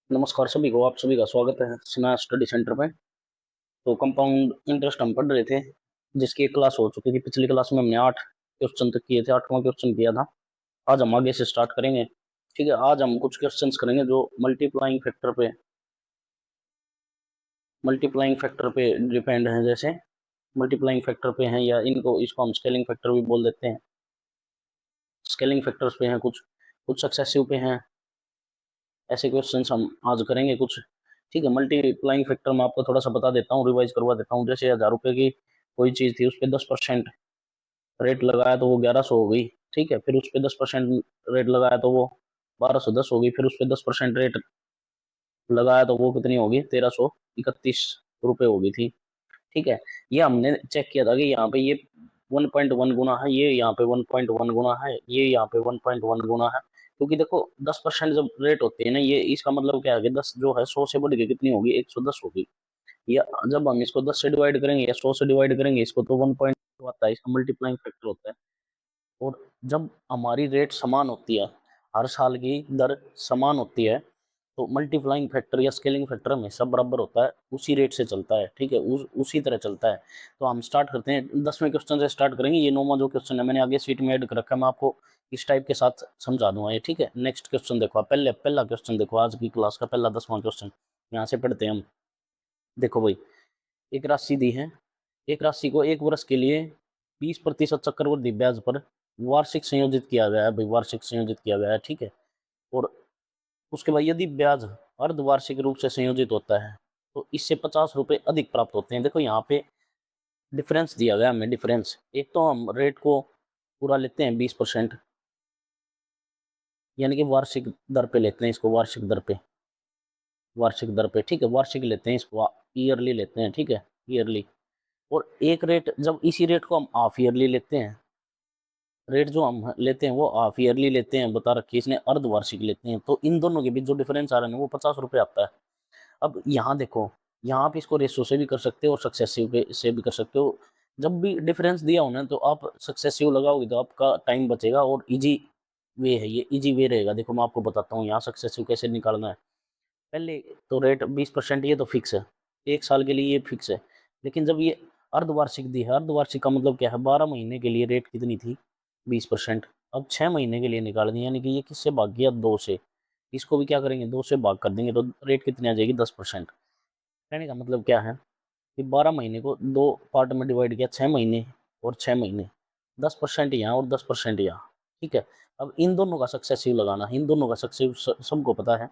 नमस्कार सभी को, आप सभी का स्वागत है स्ना स्टडी सेंटर में। तो कंपाउंड इंटरेस्ट हम पढ़ रहे थे, जिसकी एक क्लास हो चुकी थी। पिछली क्लास में हमने 8 क्वेश्चन तक किए थे, 8वां क्वेश्चन किया था। आज हम आगे से स्टार्ट करेंगे। ठीक है, आज हम कुछ क्वेश्चंस करेंगे जो मल्टीप्लाइंग फैक्टर पे डिपेंड हैं। जैसे मल्टीप्लाइंग फैक्टर पे हैं, या इनको इसको हम स्केलिंग फैक्टर भी बोल देते हैं। स्केलिंग फैक्टर्स पे हैं, कुछ कुछ सक्सेसिव पे हैं। ऐसे क्वेश्चंस हम आज करेंगे कुछ। ठीक है, मल्टीप्लाइंग फैक्टर में आपको थोड़ा सा बता देता हूँ, रिवाइज करवा देता हूँ। जैसे 1000 रुपये की कोई चीज़ थी, उस पर 10% रेट लगाया तो वो 1100 हो गई। ठीक है, फिर उस पर 10% रेट लगाया तो वो 1210 हो गई। फिर उस पर 10% रेट लगाया तो वो कितनी होगी, 1331 रुपये हो गई थी। ठीक है, ये हमने चेक किया था कि यहाँ पे ये 1.1 गुना है, ये यहाँ पे 1.1 गुना है, ये यहाँ पे 1.1 गुना है। क्योंकि देखो 10% जब रेट होती है ना, ये इसका मतलब क्या है कि 10 जो है 100 से बढ़ के कितनी होगी, 110 होगी। या जब हम इसको 10 से डिवाइड करेंगे या 100 से डिवाइड करेंगे इसको, तो 1 आता है, इसका मल्टीप्लाइंग फैक्टर होता है। और जब हमारी रेट समान होती है, हर साल की दर समान होती है, तो मल्टीप्लाइंग फैक्टर या स्केलिंग फैक्टर हमेशा बराबर होता है, उसी रेट से चलता है। ठीक है, उसी तरह चलता है। तो हम स्टार्ट करते हैं, 10वें क्वेश्चन से स्टार्ट करेंगे। ये 9वां जो क्वेश्चन है मैंने आगे सीट में ऐड कर रखा है, मैं आपको इस टाइप के साथ समझा दूंगा ये। ठीक है, नेक्स्ट क्वेश्चन देखो आप, पहला क्वेश्चन देखो, आज की क्लास का पहला 10वां क्वेश्चन। यहाँ से पढ़ते हैं हम। देखो भाई, एक राशि दी है। एक राशि को एक वर्ष के लिए 20% चक्रवृद्धि ब्याज पर वार्षिक संयोजित किया गया है। भाई वार्षिक संयोजित किया गया है, ठीक है। और उसके बाद यदि ब्याज अर्धवार्षिक रूप से संयोजित होता है, तो इससे 50 रुपए अधिक प्राप्त होते हैं। देखो यहाँ पे डिफरेंस दिया गया हमें, डिफरेंस। एक तो हम रेट को पूरा लेते हैं 20%, यानी कि वार्षिक दर पे लेते हैं इसको, वार्षिक दर पे, वार्षिक दर पे। ठीक है, वार्षिक लेते हैं इसको, ईयरली लेते हैं। ठीक है, ईयरली। और एक रेट, जब इसी रेट को हम हाफ ईयरली लेते हैं, रेट जो हम लेते हैं वो हाफ ईयरली लेते हैं, बता रखी है इसने, अर्धवार्षिक लेते हैं, तो इन दोनों के बीच जो डिफरेंस आ रहा है ना, वो 50 रुपये आता है। अब यहाँ देखो, यहाँ आप इसको रेशो से भी कर सकते हो और सक्सेसिव से भी कर सकते हो। जब भी डिफरेंस दिया हो ना, तो आप सक्सेसिव लगाओगे तो आपका टाइम बचेगा, और इजी वे है, ये इजी वे रहेगा। देखो मैं आपको बताता हूँ यहाँ सक्सेसिव कैसे निकालना है। पहले तो रेट 20%, ये तो फिक्स है, एक साल के लिए ये फिक्स है। लेकिन जब ये अर्धवार्षिक दी है, अर्धवार्षिक का मतलब क्या है, 12 महीने के लिए रेट कितनी थी, 20%। अब 6 महीने के लिए निकाल दी, यानी कि ये किससे भाग गया, 2 से। इसको भी क्या करेंगे, 2 से भाग कर देंगे, तो रेट कितनी आ जाएगी, 10%। कहने का मतलब क्या है कि 12 महीने को दो पार्ट में डिवाइड किया, 6 महीने और 6 महीने, 10% यहाँ और 10% यहाँ। ठीक है, अब इन दोनों का सक्सेसिव लगाना, इन दोनों का सक्सेसिव सबको पता है।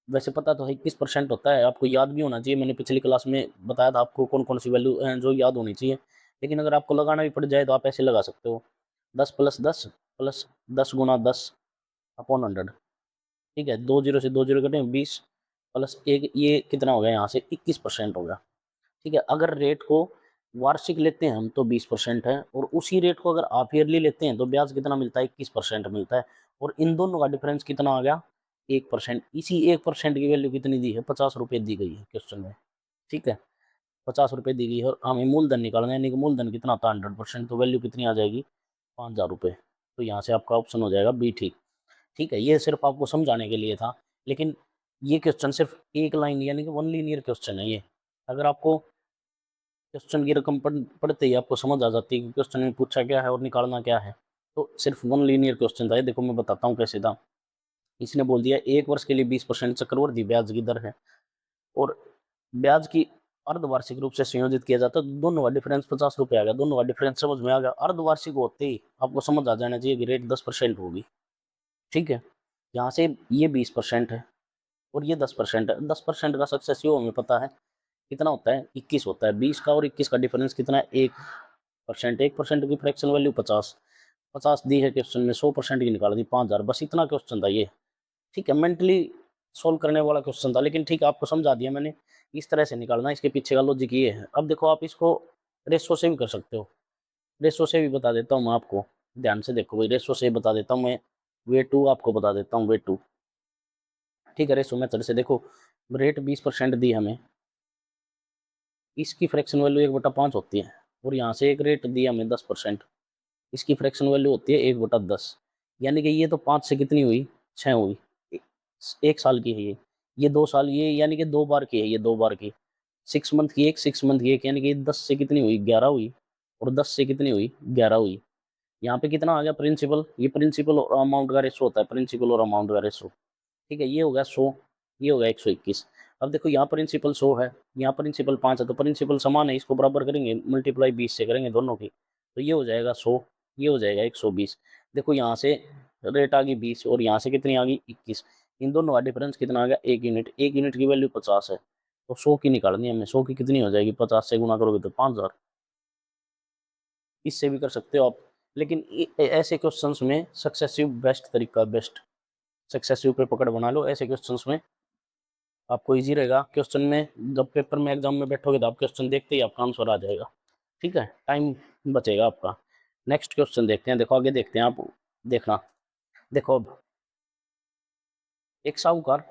वैसे पता तो है 21% होता है, आपको याद भी होना चाहिए। मैंने पिछली क्लास में बताया था आपको कौन कौन सी वैल्यू है जो याद होनी चाहिए। लेकिन अगर आपको लगाना भी पड़ जाए तो आप ऐसे लगा सकते हो, 10 + 10 प्लस 10 × 10 अपॉन 100। ठीक है, 2 जीरो से 2 जीरो कटे, 20 प्लस 1, ये कितना हो गया, यहाँ से 21% होगा। ठीक है, अगर रेट को वार्षिक लेते हैं हम तो 20% है, और उसी रेट को अगर हाफ ईयरली लेते हैं तो ब्याज कितना मिलता है, 21% मिलता है। और इन दोनों का डिफरेंस कितना आ गया, 1%। इसी 1% की वैल्यू कितनी दी है, 50 रुपये दी गई है क्वेश्चन में। ठीक है, 50 रुपये दी गई है, और हमें मूलधन निकालना है, यानी कि मूलधन कितना होता है, 100%, तो वैल्यू कितनी आ जाएगी, 5000 रुपये। तो यहाँ से आपका ऑप्शन हो जाएगा बी, ठीक। ठीक है, ये सिर्फ आपको समझाने के लिए था। लेकिन ये क्वेश्चन सिर्फ एक लाइन, यानी कि वन लीनियर क्वेश्चन है ये। अगर आपको क्वेश्चन की रकम पढ़ते ही आपको समझ आ जाती है कि क्वेश्चन में पूछा क्या है और निकालना क्या है, तो सिर्फ वन लीनियर क्वेश्चन था ये। देखो मैं बताता हूँ कैसे था। इसने बोल दिया एक वर्ष के लिए 20% चक्रवृद्धि ब्याज की दर है, और ब्याज की अर्धवार्षिक रूप से संयोजित किया जाता है, तो दोनों का डिफरेंस 50 रुपये आ गया। दोनों का डिफरेंस समझ में आ गया। अर्धवार्षिक होते ही आपको समझ आ जाना चाहिए कि रेट 10% होगी। ठीक है, यहाँ से ये 20% है और ये 10% है। 10% का सक्सेसिव हमें पता है कितना होता है, 21 होता है। 20 का और 21 का डिफरेंस कितना है, 1%। 1% की फ्रैक्शन वैल्यू 50, 50 दी है क्वेश्चन में, 100% की निकाल दी, 5000। बस इतना क्वेश्चन था ये। ठीक है, मेंटली सोल्व करने वाला क्वेश्चन था, लेकिन ठीक है आपको समझा दिया मैंने। इस तरह से निकालना, इसके पीछे का लॉजिक ये है। अब देखो आप इसको रेशो से भी कर सकते हो, रेशो से भी बता देता हूँ मैं आपको। ध्यान से देखो भाई, रेशो से बता देता हूँ मैं, वे टू आपको बता देता हूँ, वे टू। ठीक है, रेशो मेथड से देखो, रेट 20% दी हमें, इसकी फ्रैक्शन वैल्यू 1/5 होती है, और यहाँ से एक रेट दिया हमें 10%, इसकी फ्रैक्शन वैल्यू होती है 1/10। यानी कि ये तो 5 से कितनी हुई, 6 हुई। एक साल की है ये। ये 2 साल, ये यानी कि 2 बार की है, ये 2 बार की। 6 मंथ की एक, 6 मंथ की एक, यानी कि 10 से कितनी हुई, 11 हुई, और 10 से कितनी हुई, 11 हुई। यहाँ पे कितना आ गया प्रिंसिपल, ये प्रिंसिपल और अमाउंट का रेशो होता है, प्रिंसिपल और अमाउंट का रेशो। ठीक है, ये हो गया 100, ये हो गया 121। अब देखो यहाँ प्रिंसिपल 100 है, यहाँ प्रिंसिपल 5 है, तो प्रिंसिपल समान है, इसको बराबर करेंगे, मल्टीप्लाई 20 से करेंगे दोनों की, तो ये हो जाएगा 100, ये हो जाएगा 120। देखो यहाँ से रेट आ गई 20 और यहाँ से कितनी आ गई 21, इन दोनों का डिफरेंस कितना आ गया, 1 यूनिट। 1 यूनिट की वैल्यू 50 है, तो 100 की निकालनी है हमें। 100 की कितनी हो जाएगी, 50 से गुना करोगे तो 5000। इससे भी कर सकते हो आप, लेकिन ऐसे क्वेश्चंस में सक्सेसिव बेस्ट तरीका, बेस्ट सक्सेसिव पे पकड़ बना लो। ऐसे क्वेश्चंस में आपको इजी रहेगा। क्वेश्चन में जब पेपर में एग्जाम में बैठोगे तो आप क्वेश्चन देखते ही आपका आंसर आ जाएगा। ठीक है, टाइम बचेगा आपका। नेक्स्ट क्वेश्चन देखते हैं, देखो आगे देखते हैं, आप देखना। देखो अब एक साहूकार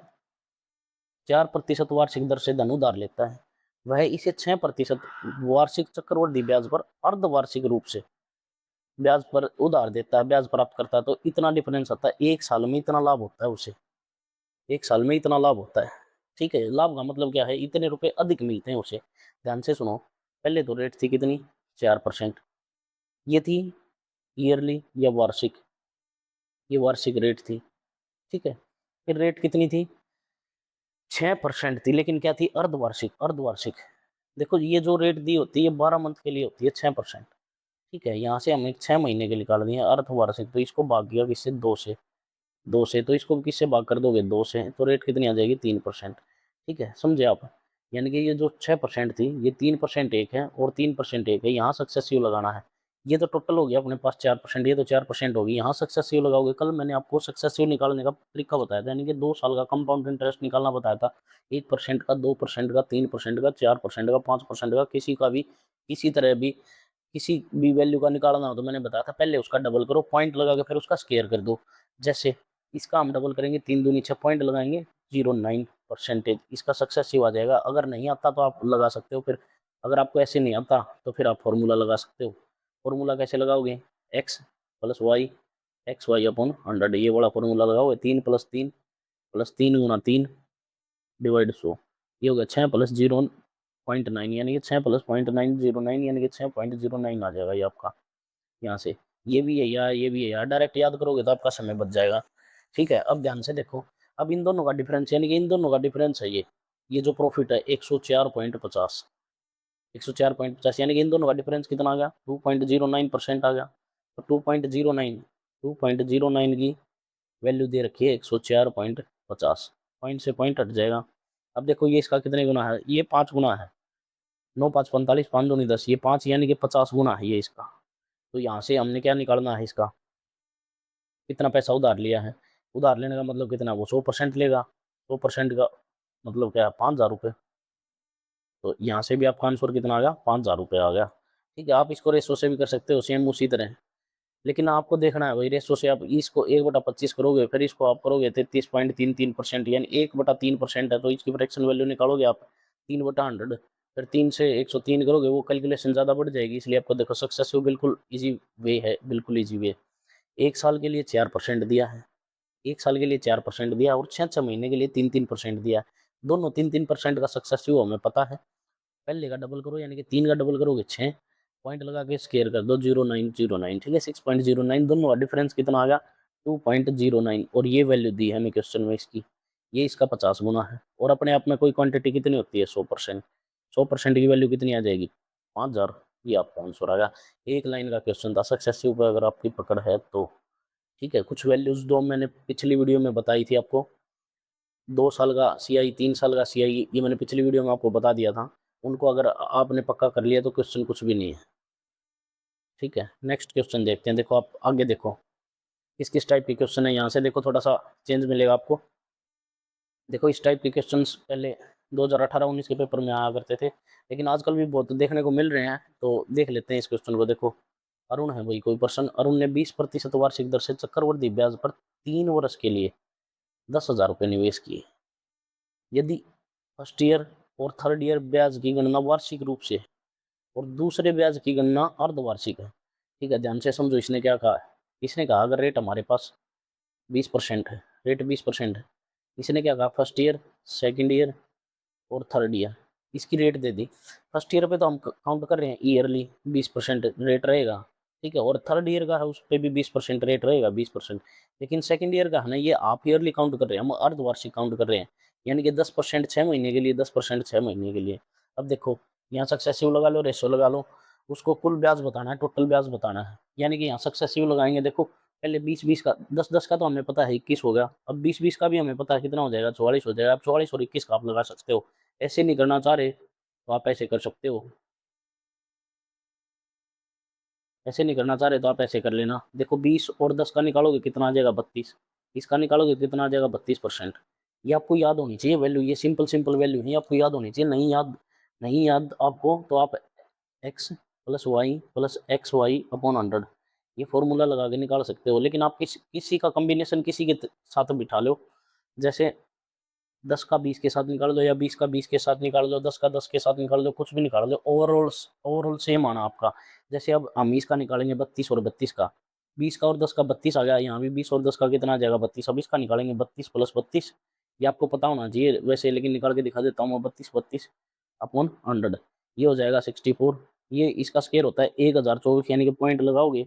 4% वार्षिक दर से धन उधार लेता है, वह इसे 6% वार्षिक चक्रवृद्धि ब्याज पर अर्धवार्षिक रूप से ब्याज पर उधार देता है, ब्याज प्राप्त करता है। तो इतना डिफरेंस आता है, एक साल में इतना लाभ होता है उसे, एक साल में इतना लाभ होता है। ठीक है, लाभ का मतलब क्या है, इतने रुपए अधिक मिलते हैं उसे। ध्यान से सुनो, पहले तो रेट थी कितनी, 4%, ये थी ईयरली या वार्षिक, ये वार्षिक रेट थी। ठीक है, फिर रेट कितनी थी, 6% थी, लेकिन क्या थी, अर्धवार्षिक, अर्धवार्षिक। देखो ये जो रेट दी होती है 12 मंथ के लिए होती है 6%। ठीक है, यहाँ से हमें 6 महीने के निकाल दिए अर्धवार्षिक, तो इसको भाग गया किससे, 2 से, 2 से, तो इसको किससे भाग कर दोगे, 2 से, तो रेट कितनी आ जाएगी, 3%। ठीक है, समझे आप। यानी कि ये जो 6% थी, ये 3% एक है और 3% एक है, यहाँ सक्सेसिव लगाना है। ये तो टोटल हो गया अपने पास 4%, ये तो 4% होगी, यहाँ सक्सेसिव लगाओगे। कल मैंने आपको सक्सेसिव निकालने का तरीका बताया था, यानी कि 2 साल का कंपाउंड इंटरेस्ट निकालना बताया था। 1% का, 2% का, 3% का, 4% का, 5% का, किसी का भी, किसी तरह भी, किसी भी वैल्यू का निकालना हो तो मैंने बताया था पहले उसका डबल करो, पॉइंट लगा के फिर उसका स्केयर कर दो। जैसे इसका हम डबल करेंगे, 3 दूनी 6, पॉइंट लगाएंगे 0.9%, इसका सक्सेसिव आ जाएगा। अगर नहीं आता तो आप लगा सकते हो, फिर अगर आपको ऐसे नहीं आता तो फिर आप फॉर्मूला लगा सकते हो। फॉर्मूला कैसे लगाओगे, X plus Y, X Y upon 100, ये वाला फॉर्मूला लगाओगे। 3 + 3 + 3 × 3 डिवाइड 100, ये हो गया 6 + 0.9, यानी कि 6 + 0.909, यानी कि 6.09 आ जाएगा ये आपका यहाँ से। ये भी है यार, ये भी है यार, डायरेक्ट याद करोगे तो आपका समय बच जाएगा। ठीक है, अब ध्यान से देखो, अब इन दोनों का डिफरेंस, यानी कि इन दोनों का डिफरेंस है ये जो प्रॉफिट है 104.50, 104.50, यानी कि इन दोनों का डिफरेंस कितना आ गया, 2.09% आ गया। तो 2.09, 2.09 की वैल्यू दे रखी है 104.50, पॉइंट से पॉइंट हट जाएगा। अब देखो ये इसका कितने गुना है, ये 5 गुना है, 9 5 45, 5 दूनी 10, ये 5, यानी कि 50 गुना है ये इसका। तो यहाँ से हमने क्या निकालना है, इसका कितना पैसा उधार लिया है। उधार लेने का मतलब कितना, वो 100% लेगा, 100% का मतलब क्या है, 5000 रुपये। तो यहाँ से भी आपका आंसर कितना आ गया, 5000 रुपये आ गया। ठीक है, आप इसको रेशो से भी कर सकते हो, सेम उसी तरह, लेकिन आपको देखना है भाई रेशो से। आप इसको 1/25 करोगे, फिर इसको आप करोगे 33.33%, यानी 1/3% है, तो इसकी फ्रैक्शन वैल्यू निकालोगे आप 3/100, फिर 3 से 103 करोगे, वो कैलकुलेशन ज़्यादा बढ़ जाएगी। इसलिए आपको देखो सक्सेसिव बिल्कुल ईजी वे है, बिल्कुल ईजी वे। 1 साल के लिए 4% दिया है, 1 साल के लिए 4% दिया, और 6 महीने के लिए 3% दिया है। दोनों 3% का सक्सेसिव हमें पता है। पहले का डबल करो, यानी कि 3 का डबल करोगे 6, पॉइंट लगा के स्केयर कर दो, 0.909। ठीक है, 6.09, दोनों का डिफरेंस कितना आ गया, 2.09, और ये वैल्यू दी है हमें क्वेश्चन में इसकी, ये इसका 50 गुना है। और अपने आप में कोई क्वांटिटी कितनी होती है, 100%, 100% की वैल्यू कितनी आ जाएगी, 5000। ये आपका आंसर आ गया। एक लाइन का क्वेश्चन था, सक्सेसिव पर अगर आपकी पकड़ है तो। ठीक है, कुछ वैल्यूज दो मैंने पिछली वीडियो में बताई थी आपको, 2 साल का CI, 3 साल का CI, ये मैंने पिछली वीडियो में आपको बता दिया था। उनको अगर आपने पक्का कर लिया तो क्वेश्चन कुछ भी नहीं है। ठीक है, नेक्स्ट क्वेश्चन देखते हैं। देखो आप आगे देखो, किस किस टाइप के क्वेश्चन है, यहाँ से देखो थोड़ा सा चेंज मिलेगा आपको। देखो इस टाइप के क्वेश्चंस पहले 2018-19 के पेपर में आया करते थे, लेकिन आजकल भी बहुत देखने को मिल रहे हैं, तो देख लेते हैं इस क्वेश्चन को। देखो अरुण है भाई कोई पर्सन, अरुण ने 20% वार्षिक दर से चक्रवृद्धि ब्याज पर 3 वर्ष के लिए 10,000 रुपये निवेश किए। यदि फर्स्ट ईयर और थर्ड ईयर ब्याज की गणना वार्षिक रूप से और दूसरे ब्याज की गणना अर्धवार्षिक है। ठीक है, ध्यान से समझो, इसने क्या कहा है। इसने कहा अगर रेट हमारे पास 20% है, रेट 20% है, इसने क्या कहा, फर्स्ट ईयर सेकेंड ईयर और थर्ड ईयर, इसकी रेट दे दी। फर्स्ट ईयर पे तो हम काउंट कर रहे हैं ईयरली 20% रेट रहेगा, ठीक है, और थर्ड ईयर का है उस पर भी 20% रेट रहेगा, 20%। लेकिन सेकेंड ईयर का है ना, ये आप ईयरली काउंट कर रहे हैं, हम अर्धवार्षिक काउंट कर रहे हैं, यानी कि 10% 6 महीने के लिए, 10% 6 महीने के लिए। अब देखो यहाँ सक्सेसिव लगा लो, रेशो लगा लो, उसको कुल ब्याज बताना है, टोटल ब्याज बताना है, यानी कि यहाँ सक्सेसिव लगाएंगे। देखो पहले 20-20 का, 10-10 का तो हमें पता है 21 हो गया, अब 20-20 का भी हमें पता है कितना हो जाएगा, 44 हो जाएगा। अब 44 और 21 का आप लगा सकते हो। ऐसे नहीं करना चाह रहे तो आप ऐसे कर सकते हो, ऐसे नहीं करना चाह रहे तो आप ऐसे कर लेना। देखो 20 और 10 का निकालोगे कितना आ जाएगा, 32। इसका निकालोगे कितना आ जाएगा, 32%। ये आपको याद होनी चाहिए वैल्यू, ये सिंपल सिंपल वैल्यू है, आपको याद होनी चाहिए। नहीं याद आपको तो आप X plus Y plus X Y upon 100 ये फॉर्मूला लगा के निकाल सकते हो। लेकिन आप किसी का कॉम्बिनेशन किसी के साथ बिठा लो, जैसे 10 का 20 के साथ निकाल दो, या 20 का 20 के साथ निकाल दो, 10 का 10 के साथ निकाल दो, कुछ भी निकाल दो, ओवरऑल सेम आना आपका। जैसे अब हम इसका निकालेंगे 32 और 32 का, 20 का और 10 का 32 आ गया, यहाँ भी 20 और 10 का कितना आ जाएगा, 32। अब इसका निकालेंगे 32 प्लस 32, ये आपको पता होना चाहिए वैसे, लेकिन निकाल के दिखा देता हूँ। 32 अपॉन 100 ये हो जाएगा 64। ये इसका स्केयर होता है 1024, यानी कि पॉइंट लगाओगे,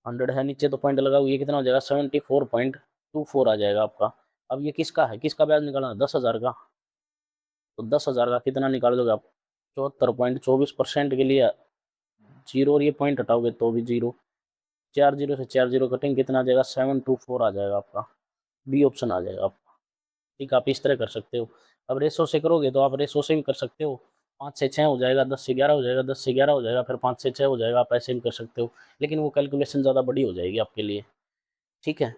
100 है नीचे तो पॉइंट लगाओगे, ये कितना हो जाएगा, 74.24 आ जाएगा आपका। अब ये किसका है, किसका ब्याज निकालना है, 10,000 का, तो 10,000 का कितना निकाल दोगे आप, 74.24% के लिए जीरो, और ये पॉइंट हटाओगे तो भी जीरो, 4 जीरो से 4 जीरो कटेंगे, कितना आ जाएगा, 724 आ जाएगा आपका, बी ऑप्शन आ जाएगा आपका। ठीक, आप इस तरह कर सकते हो। अब रेसो से करोगे तो आप रेसो से भी कर सकते हो, 5 से 6 हो जाएगा, 10 से 11 हो जाएगा, 10 से 11 हो जाएगा, फिर 5 से 6 हो जाएगा, आप ऐसे भी कर सकते हो, लेकिन वो कैलकुलेशन ज़्यादा बड़ी हो जाएगी आपके लिए। ठीक है,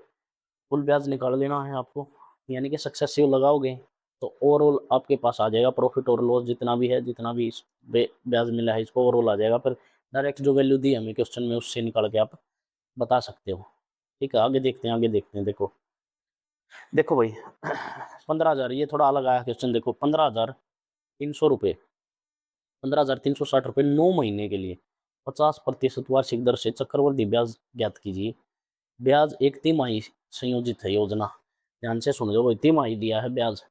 कुल ब्याज निकाल लेना है आपको, यानी कि सक्सेसिव लगाओगे तो ओवरऑल आपके पास आ जाएगा प्रॉफिट और लॉस, जितना भी है, जितना भी इस ब्याज मिला है इसको ओवरऑल आ जाएगा। फिर डायरेक्ट जो वैल्यू दी हमें क्वेश्चन में उससे निकाल के आप बता सकते हो। ठीक है, आगे देखते हैं, आगे देखते हैं। देखो देखो भाई 15,000, ये थोड़ा अलग आया क्वेश्चन। देखो 15,300 रुपये, 15,360 रुपये 9 महीने के लिए 50% वार्षिक दर से चक्रवृद्धि ब्याज ज्ञात कीजिए। ब्याज एक तिमाही संयोजित है योजना, ध्यान से सुन लो भाई, तिमाही दिया है ब्याज,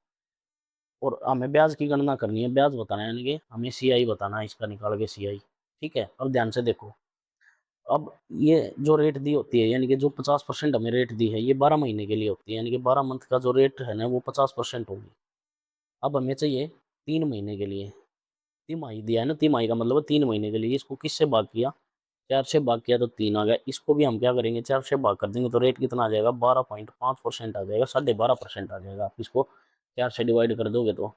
और हमें ब्याज की गणना करनी है, ब्याज बताना है, यानी कि हमें सीआई बताना है, इसका निकाल के सीआई। ठीक है, अब ध्यान से देखो, अब ये जो रेट दी होती है, यानी कि जो 50% हमें रेट दी है, ये 12 महीने के लिए होती है, यानी कि 12 मंथ का जो रेट है ना वो 50% होगी। अब हमें चाहिए 3 महीने के लिए, तिमाही दिया है ना, तिमाही का मतलब 3 महीने के लिए, इसको किससे भाग किया, 4 से भाग किया तो 3 आ गया। इसको भी हम क्या करेंगे, 4 से भाग कर देंगे तो रेट कितना आ जाएगा, 12.5% आ जाएगा, 12.5% आ जाएगा। आप इसको 4 से डिवाइड कर दोगे तो।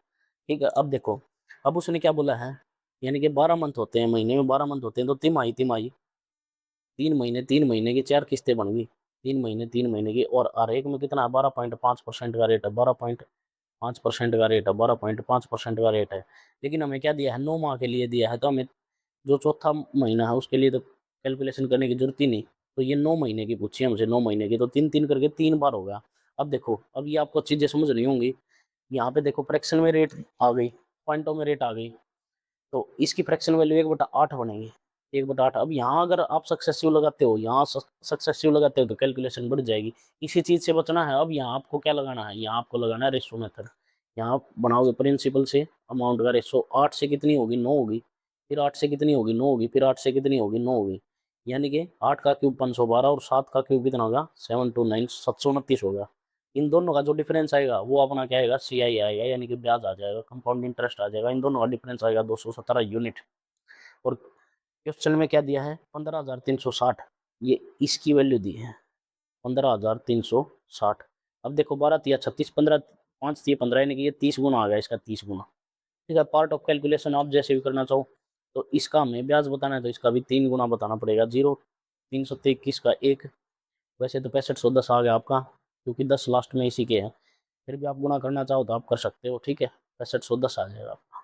ठीक है, अब देखो, अब उसने क्या बोला है, यानी कि 12 मंथ होते हैं, महीने में 12 मंथ होते हैं, तो तिमाही तिमाही 3 महीने की 4 किस्तें बन गई, 3 महीने की, और हर एक में कितना, 12.5% का रेट है, 12.5% का रेट है, 12.5% का रेट है। लेकिन हमें क्या दिया है, 9 माह के लिए दिया है, तो हमें जो चौथा महीना है उसके लिए तो कैलकुलेशन करने की जरूरत ही नहीं, तो ये 9 महीने की पूछी हमसे, 9 महीने की, तो 3-3 करके 3 बार हो गया। अब देखो, अब ये आपको चीज़ें समझ नहीं होंगी, यहाँ पे देखो फ्रैक्शन में रेट आ गई, पॉइंटों में रेट आ गई, तो इसकी फ्रैक्शन वैल्यू 1/8 बनेगी, 1/8। अब यहाँ अगर आप सक्सेसिव लगाते हो, यहाँ सक्सेसिव लगाते हो तो कैलकुलेशन बढ़ जाएगी, इसी चीज़ से बचना है। अब यहाँ आपको क्या लगाना है, यहाँ आपको लगाना है रेशो मेथड। यहाँ आप बनाओगे प्रिंसिपल से अमाउंट का रेशो, 8 से कितनी होगी, 9 होगी, फिर 8 से कितनी होगी, 9 होगी, फिर 8 से कितनी होगी, 9 होगी, यानी कि 8 का क्यूब 512, और 7 का क्यूब कितना होगा, 729, 729 होगा। इन दोनों का जो डिफरेंस आएगा वो अपना क्या आएगा, सीआई आएगा, यानी कि ब्याज आ जाएगा, कंपाउंड इंटरेस्ट आ जाएगा, इन दोनों का डिफरेंस आएगा 217 यूनिट। और क्वेश्चन में क्या दिया है, 15,360, ये इसकी वैल्यू दी है 15,360। अब देखो 12 तिया 36, 15 5 तिया 15, यानी कि ये 30 गुना आ गया, इसका 30 गुना। ठीक है, पार्ट ऑफ कैलकुलेशन आप जैसे भी करना चाहो, तो इसका हमें ब्याज बताना है तो इसका भी 3 गुना बताना पड़ेगा, 0 321 का 1, वैसे तो 6510 आ गया आपका, क्योंकि 10 लास्ट में इसी के हैं, फिर भी आप गुना करना चाहो तो आप कर सकते हो। ठीक है, 6510 आ जाएगा आपका।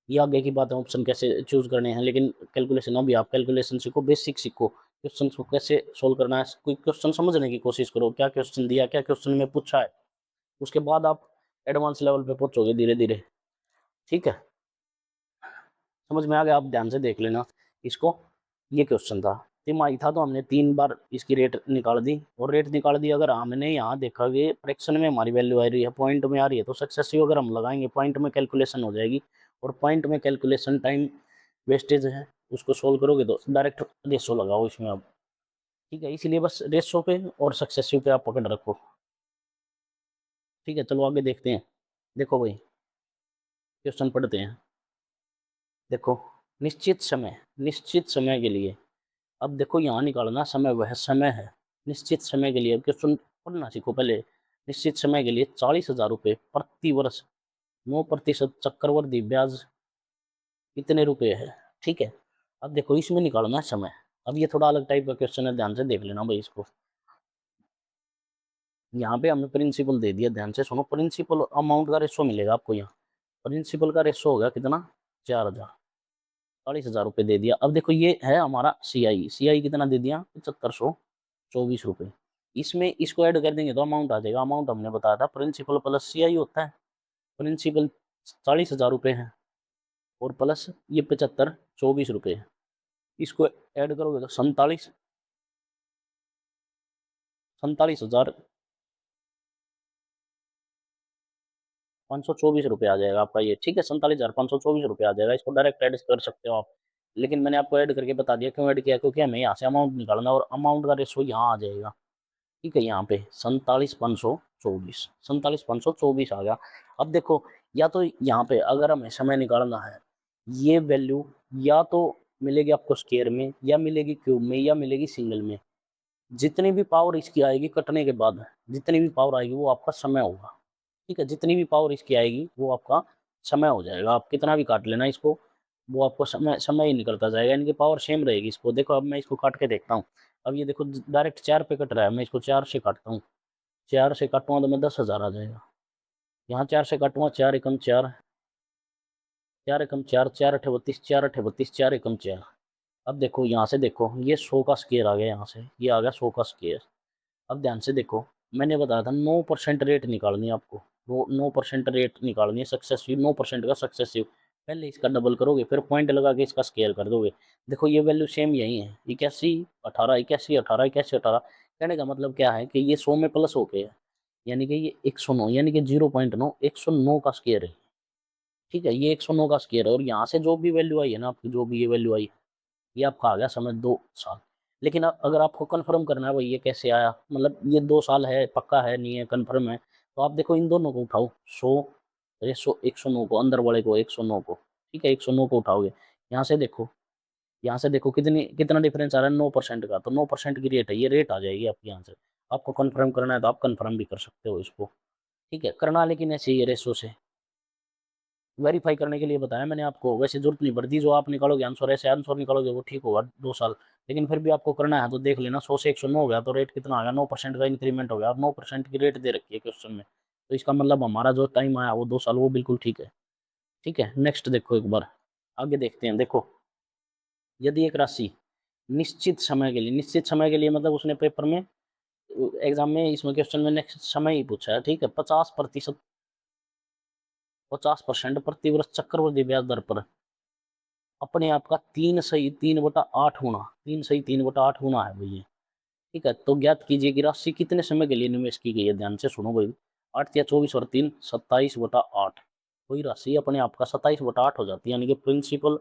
ये आगे की बात है, ऑप्शन कैसे चूज करने हैं, लेकिन कैलकुलेशन अभी आप कैलकुलेशन सीखो, बेसिक सीखो, क्वेश्चन को कैसे सोल्व करना है, कोई क्वेश्चन समझने की कोशिश करो, क्या क्वेश्चन दिया, क्या क्वेश्चन में पूछा है, उसके बाद आप एडवांस लेवल पे पहुंचोगे धीरे धीरे। ठीक है, समझ में आ गया, आप ध्यान से देख लेना इसको, ये क्वेश्चन था। तिमाही था तो हमने 3 बार इसकी रेट निकाल दी, और रेट निकाल दी अगर हमने यहाँ देखा कि फ्रैक्शन में हमारी वैल्यू आ रही है, पॉइंट में आ रही है, तो सक्सेसिव अगर हम लगाएंगे पॉइंट में कैलकुलेशन हो जाएगी, और पॉइंट में कैलकुलेशन टाइम वेस्टेज है, उसको सोल्व करोगे तो डायरेक्ट रेशो लगाओ इसमें अब, ठीक है। इसीलिए बस रेशो पे और सक्सेसिव पे आप पकड़ रखो, ठीक है। चलो आगे देखते हैं। देखो भाई क्वेश्चन पढ़ते हैं। देखो निश्चित समय के लिए, अब देखो यहाँ निकालना समय, वह समय है निश्चित समय के लिए। अब क्वेश्चन पढ़ना सीखो पहले। निश्चित समय के लिए 40,000 रुपये प्रति वर्ष, 9% चक्रवृद्धि ब्याज कितने रुपए है, ठीक है। अब देखो इसमें निकालना है समय। अब ये थोड़ा अलग टाइप का क्वेश्चन है, ध्यान से देख लेना भाई इसको। यहाँ पे हमें प्रिंसिपल दे दिया, ध्यान से सुनो। प्रिंसिपल अमाउंट का रेशो मिलेगा आपको यहाँ। प्रिंसिपल का रेशो होगा कितना, 4,000, 40,000 रुपये दे दिया। अब देखो ये है हमारा सी आई कितना दे दिया, 7524 रुपये। इसमें इसको ऐड कर देंगे तो अमाउंट आ जाएगा। अमाउंट हमने बताया था प्रिंसिपल प्लस सी होता है। प्रिंसिपल 40,000 रुपये है, और प्लस ये 7524 रुपये है। इसको ऐड करोगे तो 47,524 रुपये आ जाएगा आपका ये, ठीक है। 47,524 रुपये आ जाएगा। इसको डायरेक्ट ऐड कर सकते हो आप, लेकिन मैंने आपको ऐड करके बता दिया क्यों ऐड किया, क्योंकि हमें यहाँ से अमाउंट निकालना है, और अमाउंट का रेशो यहाँ आ जाएगा, ठीक है। यहाँ पे 47,524 आ गया। अब देखो या तो यहाँ पे अगर हमें समय निकालना है, ये वैल्यू या तो मिलेगी आपको स्क्वायर में, या मिलेगी क्यूब में, या मिलेगी सिंगल में। जितनी भी पावर इसकी आएगी कटने के बाद, जितनी भी पावर आएगी वो आपका समय होगा, ठीक है। जितनी भी पावर इसकी आएगी वो आपका समय हो जाएगा। आप कितना भी काट लेना इसको, वो आपको समय समय ही निकलता जाएगा, यानी कि पावर सेम रहेगी। इसको देखो, अब मैं इसको काट के देखता हूँ। अब ये देखो डायरेक्ट 4 पे कट रहा है, मैं इसको 4 से काटता हूँ। 4 से काटूंगा तो मैं 10,000 आ जाएगा। यहाँ 4 से काटूंगा, 4 एकम 4, 4 एकम 4, 4 अठे 32, 4 अठे 32, 4 एकम 4। अब देखो यहाँ से देखो, ये 100 का स्केयर आ गया, यहाँ से ये आ गया 100 का स्केयर। अब ध्यान से देखो, मैंने बताया था 9% रेट निकालनी है आपको, वो 9% रेट निकालनी है सक्सेसिव, 9% का सक्सेसिव। पहले इसका डबल करोगे, फिर पॉइंट लगा के इसका स्केयर कर दोगे। देखो ये वैल्यू सेम यही है, 81, 18, 81, 18, 81, 18। कहने का मतलब क्या है कि ये 100 में प्लस होके है, यानी कि ये 109, यानी कि 0.9, 109 का स्केयर है, ठीक है। ये 109 का स्केयर है, और यहाँ से जो भी वैल्यू आई है ना आपकी, जो भी ये वैल्यू आई, ये आपका आ गया समय 2 साल। लेकिन अगर आपको कंफर्म करना है भाई ये कैसे आया, मतलब ये 2 साल है, पक्का है नहीं है, कंफर्म है, तो आप देखो इन दोनों को उठाओ, 100 को, अंदर वाले को 109 को, ठीक है। 109 को उठाओगे, यहाँ से देखो, यहाँ से देखो कितना डिफरेंस आ रहा है, 9% का। तो 9% की रेट है, ये रेट आ जाएगी आपकी यहाँ से। आपको कंफर्म करना है तो आप कंफर्म भी कर सकते हो इसको, ठीक है। करना लेकिन ऐसे ही है, रेशो से वेरीफाई करने के लिए बताया मैंने आपको। वैसे जरूरत नहीं पड़ती, जो आप निकालोगे आंसर, ऐसे आंसर निकालोगे वो ठीक होगा 2 साल। लेकिन फिर भी आपको करना है तो देख लेना, 100 से 109 हो गया तो रेट कितना आ गया, 9% का इंक्रीमेंट हो गया। और 9% की रेट दे रखी है क्वेश्चन में, तो इसका मतलब हमारा जो टाइम आया वो 2 साल, वो बिल्कुल ठीक है, ठीक है। नेक्स्ट देखो एक बार आगे देखते हैं। देखो यदि एक राशि निश्चित समय के लिए मतलब उसने पेपर में, एग्जाम में, इसमें क्वेश्चन में नेक्स्ट समय ही पूछा है, ठीक है। 50% प्रति वर्ष चक्रवृद्धि ब्याज दर पर अपने आप का 3/3/8 गुना, 3/3/8 गुना है भैया, ठीक है। तो ज्ञात कीजिए कि राशि कितने समय के लिए निवेश की गई है। ध्यान से सुनो भाई, 8 या 24 और 3, 27/8। कोई राशि अपने आप का 27/8 हो जाती है, यानी कि प्रिंसिपल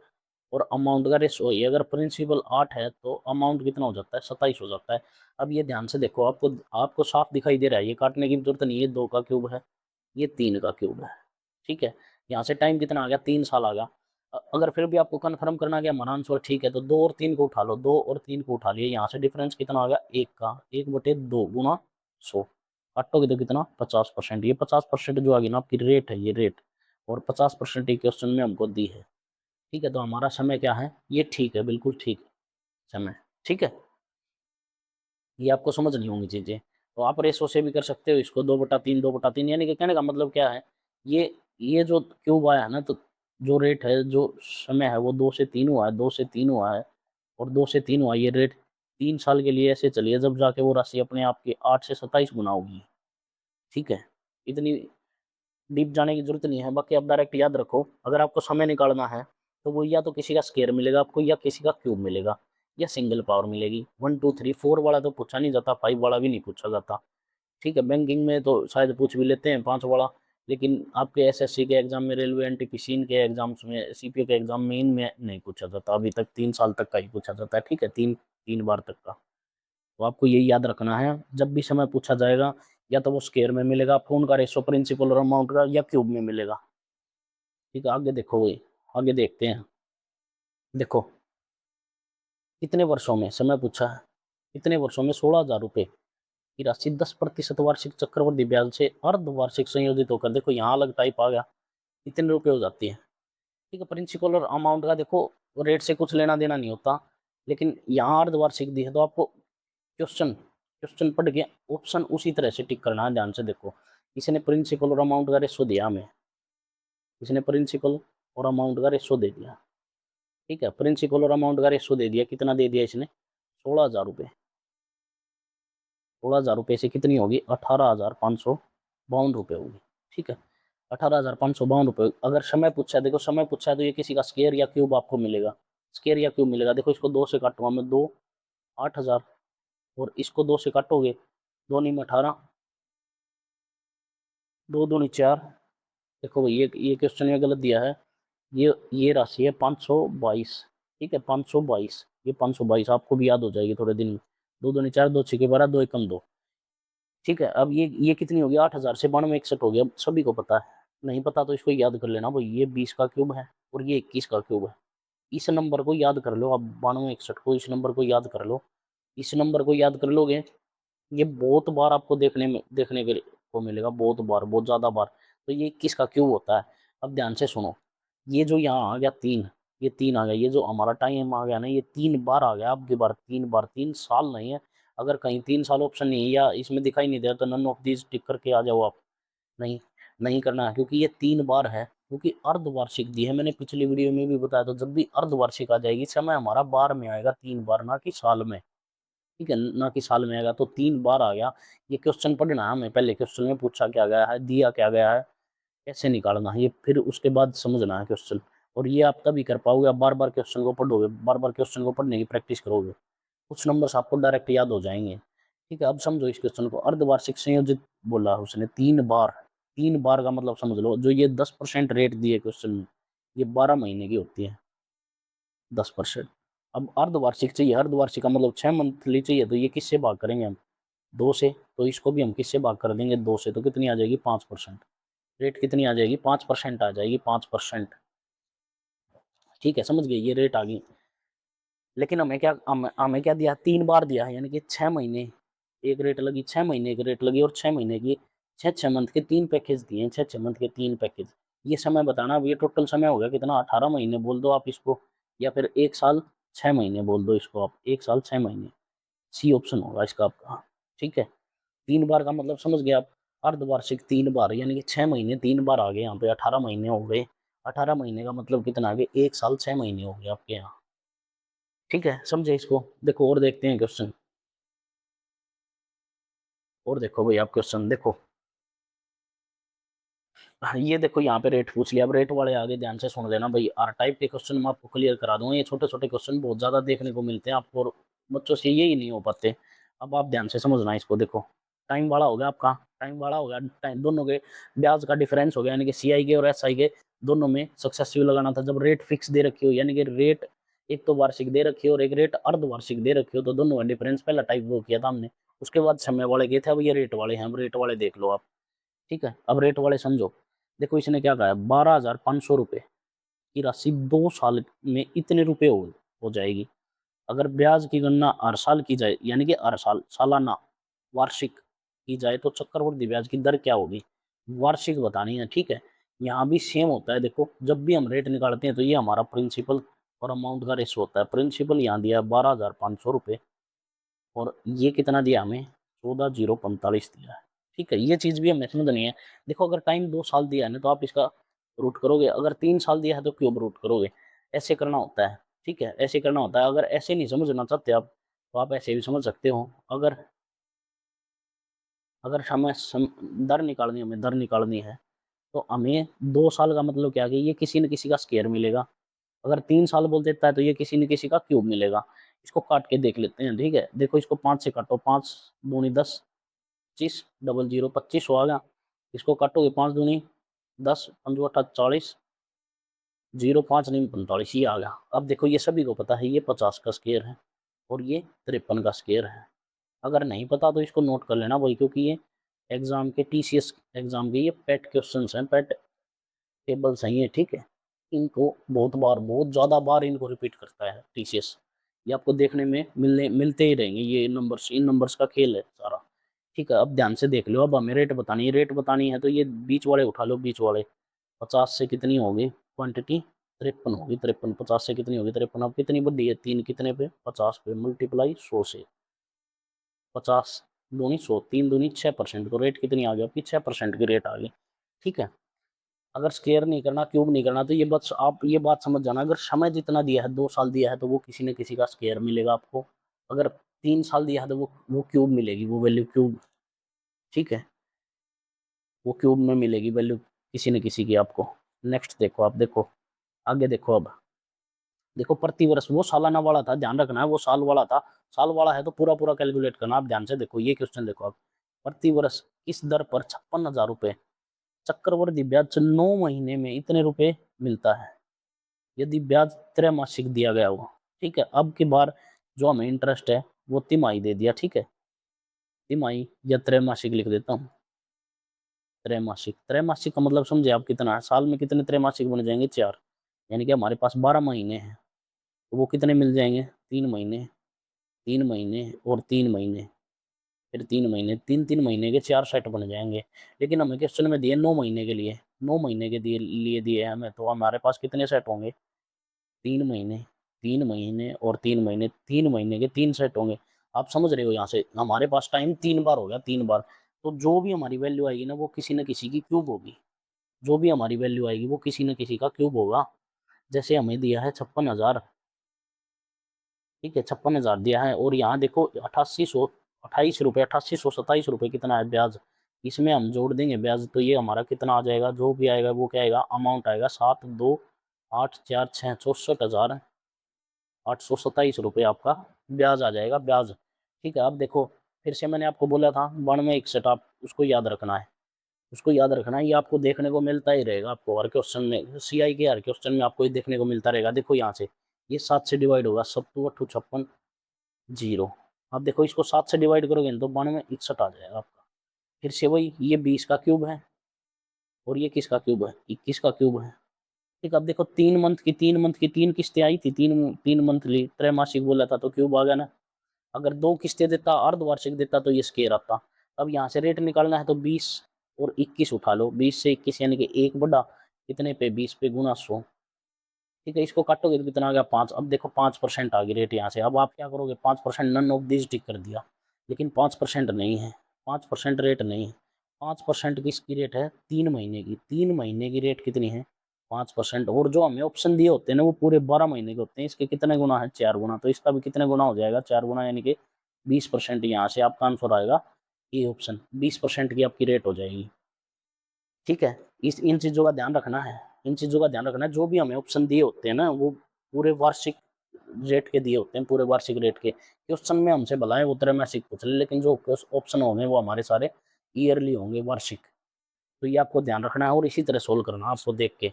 और अमाउंट का रेशो है। अगर प्रिंसिपल 8 है तो अमाउंट कितना हो जाता है, 27 हो जाता है। अब ये ध्यान से देखो, आपको आपको साफ दिखाई दे रहा है, ये काटने की जरूरत नहीं है। 2 का क्यूब है, ये 3 का क्यूब है, ठीक है। यहाँ से टाइम कितना आ गया, 3 साल आ गया। अगर फिर भी आपको कंफर्म करना गया हमारा आंसर ठीक है, तो 2 और 3 को उठा लो, 2 और 3 को उठा लिए। यहाँ से डिफरेंस कितना आ गया, 1 का, 1/2 गुना 100। काटोगे तो कितना, 50%। ये 50% जो आ गई ना आपकी रेट है, ये रेट, और 50% ये क्वेश्चन में हमको दी है, ठीक है। तो हमारा समय क्या है, ये ठीक है, बिल्कुल ठीक समय, ठीक है। ये आपको समझ नहीं होंगी चीजें, तो आप रेशो से भी कर सकते हो इसको, 2/3, 2/3। यानी कि कहने का मतलब क्या है, ये जो क्यूब आया है ना, तो जो रेट है, जो समय है, वो 2 से 3 हुआ है, 2 से 3 हुआ है, और 2 से 3 हुआ। ये रेट 3 साल के लिए ऐसे चलिए, जब जाके वो राशि अपने आप की 8 से 27 गुना होगी, ठीक है। इतनी डीप जाने की जरूरत नहीं है। बाकी आप डायरेक्ट याद रखो, अगर आपको समय निकालना है तो वो या तो किसी का स्केयर मिलेगा आपको, या किसी का क्यूब मिलेगा। या सिंगल पावर मिलेगी। 1 2 3 4 वाला तो पूछा नहीं जाता, 5 वाला भी नहीं पूछा जाता, ठीक है। बैंकिंग में तो शायद पूछ भी लेते हैं 5 वाला, लेकिन आपके एसएससी के एग्जाम में, रेलवे एनटीपीसी के एग्जाम्स में, सीपीओ के एग्जाम में, इनमें नहीं पूछा जाता अभी तक। 3 साल तक का ही पूछा जाता है, ठीक है, 3 बार तक का। तो आपको यही याद रखना है, जब भी समय पूछा जाएगा या तो वो स्क्वायर में मिलेगा आपको उनका रेशो प्रिंसिपल और अमाउंट का, या क्यूब में मिलेगा, ठीक है। आगे देखो, वही आगे देखते हैं। देखो कितने वर्षों में समय पूछा है, कितने वर्षों में 16,000 रुपये की राशि 10% वार्षिक चक्रवृद्धि ब्याज से अर्धवार्षिक संयोजित होकर, देखो यहाँ अलग टाइप आ गया, कितने रुपए हो जाती है, ठीक है। प्रिंसिपल और अमाउंट का देखो रेट से कुछ लेना देना नहीं होता, लेकिन यहाँ अर्धवार्षिक दी है तो आपको क्वेश्चन क्वेश्चन पढ़ के ऑप्शन उसी तरह से टिक करना है, ध्यान से देखो। इसने प्रिंसिपल और अमाउंट का रेशो दिया हमें, इसने प्रिंसिपल और अमाउंट का रेशो दे दिया, ठीक है। प्रिंसिपल और अमाउंट का रेशो दे दिया, कितना दे दिया इसने, 16,000 रुपये। 16,000 रुपये से कितनी होगी, 18,552 रुपये होगी, ठीक है। 18,552 रुपये। अगर समय पूछा है, देखो समय पूछा है तो ये किसी का स्केयर या क्यूब आपको मिलेगा, स्केयर या क्यूब मिलेगा। देखो इसको 2 से काटूंगा मैं, 2 8,000, और इसको 2 से काटोगे, 2 नहीं में 18, 2 दूनी 4। देखो भाई ये क्वेश्चन में गलत दिया है, ये राशि है 522, ठीक है, 522, ये 522 आपको भी याद हो जाएगी थोड़े दिन में। 2 दूनी 4, 2 6 12, 2 एकम 2, ठीक है। अब ये कितनी होगी, 8,000 से 9261 हो गया। अब सभी को पता है, नहीं पता तो इसको याद कर लेना भाई, ये 20 का क्यूब है और ये 21 का क्यूब है। इस नंबर को याद कर लो आप, 9261 को, इस नंबर को याद कर लो। इस नंबर को याद कर लोगे, ये बहुत बार आपको देखने के को मिलेगा, बहुत बार, बहुत ज्यादा बार। तो ये 21 का क्यूब होता है। अब ध्यान से सुनो, ये जो यहाँ आ गया 3, ये 3 आ गया, ये जो हमारा टाइम आ गया ना, ये 3 बार आ गया आपकी बार, 3 बार, 3 साल नहीं है। अगर कहीं 3 साल ऑप्शन नहीं है या इसमें दिखाई नहीं दे तो नन ऑफ दीज टिक करके आ जाओ आप। नहीं, नहीं करना है, क्योंकि ये 3 बार है, क्योंकि अर्धवार्षिक दी है। मैंने पिछली वीडियो में भी बताया, तो जब भी अर्धवार्षिक आ जाएगी, समय हमारा बार में आएगा, 3 बार, ना कि साल में, ठीक है, ना कि साल में आएगा। तो 3 बार आ गया। ये क्वेश्चन पढ़ना है हमें, पहले क्वेश्चन में पूछा क्या गया है, दिया क्या गया है, कैसे निकालना है, ये फिर उसके बाद समझना है क्वेश्चन। और ये आप तभी कर पाओगे, आप बार बार क्वेश्चन को पढ़ोगे, बार बार क्वेश्चन को पढ़ने की प्रैक्टिस करोगे, कुछ नंबर्स आपको डायरेक्ट याद हो जाएंगे, ठीक है। अब समझो इस क्वेश्चन को, अर्धवार्षिक संयोजित बोला उसने 3 बार, 3 बार का मतलब समझ लो, जो ये 10% रेट दिए क्वेश्चन में, ये 12 महीने की होती है, 10%। अब अर्धवार्षिक चाहिए, अर्धवार्षिक का मतलब 6 मंथली चाहिए, तो ये किससे भाग करेंगे हम, 2 से। तो इसको भी हम किससे भाग कर देंगे, 2 से। तो कितनी आ जाएगी, 5%। रेट कितनी आ जाएगी, 5% आ जाएगी, 5%, ठीक है, समझ गए, ये रेट आ गई। लेकिन हमें क्या दिया, 3 बार दिया है, यानी कि 6 महीने एक रेट लगी, 6 महीने एक रेट लगी, और 6 महीने की, 6 6 मंथ के 3 पैकेज दिए हैं, 6 6 मंथ के 3 पैकेज। ये समय बताना, अब ये टोटल समय हो गया कितना, 18 महीने बोल दो आप इसको, या फिर 1 साल 6 महीने बोल दो इसको आप, 1 साल 6 महीने, सी ऑप्शन होगा इसका आपका, ठीक है। 3 बार का मतलब समझ गए आप, अर्धवार्षिक 3 बार, यानी कि 6 महीने 3 बार आ गए यहाँ पे, 18 महीने हो गए। 18 महीने का मतलब कितना आ गए, 1 साल 6 महीने हो गए आपके यहाँ, ठीक है, समझे इसको। देखो और देखते हैं क्वेश्चन, और देखो भाई आप क्वेश्चन देखो। हाँ, ये देखो यहाँ पे रेट पूछ लिया, अब रेट वाले आगे ध्यान से सुन लेना भाई, आर टाइप के क्वेश्चन मैं आपको क्लियर करा दूंगा। ये छोटे छोटे क्वेश्चन बहुत ज्यादा देखने को मिलते हैं आपको, और बच्चों से यही नहीं हो पाते। अब आप ध्यान से समझना इसको, देखो टाइम वाला हो गया आपका, टाइम वाला हो गया, टाइम दोनों के ब्याज का डिफरेंस हो गया, यानी कि सीआई के और एसआई के दोनों में सक्सेसिव लगाना था। जब रेट फिक्स दे रखी हो, यानी कि रेट एक तो वार्षिक दे रखी हो और एक रेट अर्धवार्षिक दे रखी हो, तो दोनों का डिफरेंस पहला टाइप वो किया था हमने। उसके बाद समय वाले गए थे, अब ये रेट वाले हैं, अब रेट वाले देख लो आप, ठीक है। अब रेट वाले समझो, देखो इसने क्या कहा है, 12,500 रुपये की राशि 2 साल में इतने रुपए हो जाएगी। अगर ब्याज की गणना हर साल की जाए, यानी कि हर साल, सालाना, वार्षिक की जाए, तो चक्रवृद्धि ब्याज की दर क्या होगी, वार्षिक बतानी है, ठीक है। यहाँ भी सेम होता है, देखो जब भी हम रेट निकालते हैं तो ये हमारा प्रिंसिपल और अमाउंट का रेशो होता है। प्रिंसिपल यहाँ दिया है 12,500 रुपये, और ये कितना दिया हमें, 14,045 दिया है, ठीक है। ये चीज़ भी हमें समझनी है। देखो अगर टाइम 2 साल दिया है ना, तो आप इसका रूट करोगे, अगर 3 साल दिया है तो क्यूब रूट करोगे, ऐसे करना होता है, ठीक है, ऐसे करना होता है। अगर ऐसे नहीं समझना चाहते आप, तो आप ऐसे भी समझ सकते हो। अगर अगर दर निकालनी, हमें दर निकालनी है, तो हमें 2 साल का मतलब क्या है कि ये किसी न किसी का स्क्वायर मिलेगा। अगर 3 साल बोल देता है तो ये किसी न किसी का क्यूब मिलेगा। इसको काट के देख लेते हैं, ठीक है। देखो इसको 5 से काटो, 5 दूनी 10, 25, डबल 0 25 हो आ गया। इसको काटोगे 5 दूनी 10, 5 अट्ठा 40, 0 5 नहीं 45, ये आ गया। अब देखो ये सभी को पता है ये 50 का स्क्वायर है और ये 53 का स्क्वायर है। अगर नहीं पता तो इसको नोट कर लेना भाई, क्योंकि ये एग्जाम के टीसीएस एग्जाम के ये पेट क्वेश्चंस हैं, पेट टेबल्स हैं ये, ठीक है। इनको बहुत ज़्यादा बार इनको रिपीट करता है टीसीएस। ये आपको देखने में मिलते ही रहेंगे ये नंबर्स, इन नंबर्स का खेल है सारा, ठीक है। अब ध्यान से देख लो, अब हमें रेट बतानी है तो ये बीच वाले उठा लो, बीच वाले 50 से कितनी होगी क्वांटिटी, 53 होगी, 53 50 से कितनी होगी 53। अब कितनी बड़ी है, 3 कितने पे 50 पे, मल्टीप्लाई 100 से, 50 दूनी 100, 3 दूनी 6%, तो रेट कितनी आ गई आपकी 6% की रेट आ गई, ठीक है। अगर स्केयर नहीं करना, क्यूब नहीं करना, तो ये बस आप ये बात समझ जाना, अगर समय जितना दिया है 2 साल दिया है तो वो किसी न किसी का स्केयर मिलेगा आपको। अगर 3 साल दिया है तो वो क्यूब मिलेगी, वो वैल्यू क्यूब, ठीक है, वो क्यूब में मिलेगी वैल्यू किसी न किसी की आपको। नेक्स्ट देखो, आप देखो आगे देखो। अब देखो प्रति वर्ष, वो सालाना वाला था, ध्यान रखना है वो साल वाला था। साल वाला है तो पूरा पूरा कैलकुलेट करना। आप ध्यान से देखो ये क्वेश्चन देखो, आप प्रति वर्ष इस दर पर 56,000 रुपए चक्रवृद्धि ब्याज 9 महीने में इतने रुपए मिलता है यदि ब्याज त्रैमासिक दिया गया हो, ठीक है। अब की बार जो हमें इंटरेस्ट है वो तिमाही दे दिया, ठीक है, तिमाही या त्रैमासिक लिख देता हूँ। त्रैमासिक, त्रैमासिक का मतलब समझे आप कितना है, साल में कितने त्रैमासिक बन जाएंगे 4, यानी कि हमारे पास 12 महीने हैं, तो वो कितने मिल जाएंगे 3 महीने, 3 महीने और 3 महीने, फिर 3 महीने, 3 महीने के 4 सेट बन जाएंगे। लेकिन हमें क्वेश्चन में दिए 9 महीने के लिए, 9 महीने के लिए दिए हमें, तो हमारे पास कितने सेट होंगे 3 महीने, 3 महीने और 3 महीने, 3 महीने के 3 सेट होंगे। आप समझ रहे हो, यहाँ से हमारे पास टाइम 3 बार हो गया, 3 बार। तो जो भी हमारी वैल्यू आएगी ना वो किसी न किसी की क्यूब होगी, जो भी हमारी वैल्यू आएगी वो किसी न किसी का क्यूब होगा। जैसे हमें दिया है 56,000, ठीक है, 56,000 दिया है, और यहाँ देखो 8828 रुपये, 8827 रुपये कितना है ब्याज, इसमें हम जोड़ देंगे ब्याज, तो ये हमारा कितना आ जाएगा, जो भी आएगा वो क्या आएगा, अमाउंट आएगा 72846 64,827 रुपये आपका ब्याज आ जाएगा, ब्याज, ठीक है। अब देखो फिर से मैंने आपको बोला था 9261, आप उसको याद रखना है, उसको याद रखना है। ये आपको देखने को मिलता ही रहेगा, आपको हर क्वेश्चन में, सीआई के हर क्वेश्चन में आपको ये देखने को मिलता रहेगा। देखो यहाँ से ये 7 से डिवाइड होगा, 7×2 = 56, 0। अब देखो इसको 7 से डिवाइड करोगे तो 9261 आ जाएगा आपका। फिर से वही, ये 20 का क्यूब है और ये किसका क्यूब है, 21 का क्यूब है, ठीक। अब देखो 3 मंथ की 3 किस्तें आई थी, 3 मंथली त्रैमासिक बोला था तो क्यूब आ गया ना। अगर 2 किस्तें देता, अर्धवार्षिक देता तो ये स्केयर आता। अब यहाँ से रेट निकालना है तो 20 और 21 उठा लो, 20 से 21 यानी कि 1 बड़ा कितने पे, 20 पे गुना 100, ठीक है। इसको काटोगे तो कितना आ गया 5। अब देखो 5% आ गई रेट यहाँ से। अब आप क्या करोगे, 5% नन ऑफ दिस टिक कर दिया, लेकिन 5% नहीं है, 5% रेट नहीं है। 5% किसकी रेट है, 3 महीने की, 3 महीने की रेट कितनी है 5%। और जो हमें ऑप्शन दिए होते हैं ना वो पूरे 12 महीने के होते हैं, इसके कितने गुना है 4 गुना, तो इसका भी कितने गुना हो जाएगा 4 गुना, यानी कि 20%। यहाँ से आपका आंसर आएगा ये ऑप्शन, 20% की आपकी रेट हो जाएगी, ठीक है। इन चीज़ों का ध्यान रखना है, इन चीज़ों का ध्यान रखना है। जो भी हमें ऑप्शन दिए होते हैं ना वो पूरे वार्षिक रेट के दिए होते हैं, पूरे वार्षिक रेट के क्वेश्चन में हमसे भला है वो त्रैमासिक पूछ ले, लेकिन जो ऑप्शन होंगे वो हमारे सारे ईयरली होंगे, वार्षिक। तो ये आपको ध्यान रखना है और इसी तरह सोल्व करना आपको देख के।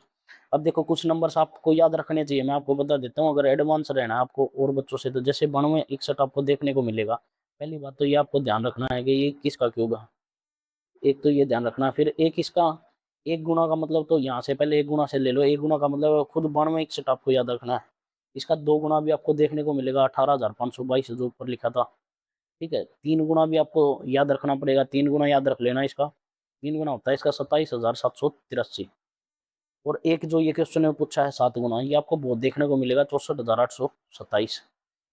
अब देखो कुछ नंबर्स आपको याद रखने चाहिए, मैं आपको बता देता हूँ। अगर एडवांस रहना है आपको और बच्चों से, तो जैसे 9261 आपको देखने को मिलेगा। पहली बात तो ये आपको ध्यान रखना है कि ये किसका क्यूब है, एक तो ये ध्यान रखना। फिर एक इसका एक गुना का मतलब, तो यहाँ से पहले एक गुना से ले लो, एक गुना का मतलब खुद 9261 आपको याद रखना है। इसका 2 गुना भी आपको देखने को मिलेगा, 18,522 जो ऊपर लिखा था, ठीक है। 3 गुना भी आपको याद रखना पड़ेगा, 3 गुना याद रख लेना इसका, 3 गुना होता है इसका 27,783। और एक जो ये क्वेश्चन में पूछा है 7 गुना, ये आपको बहुत देखने को मिलेगा 64,827।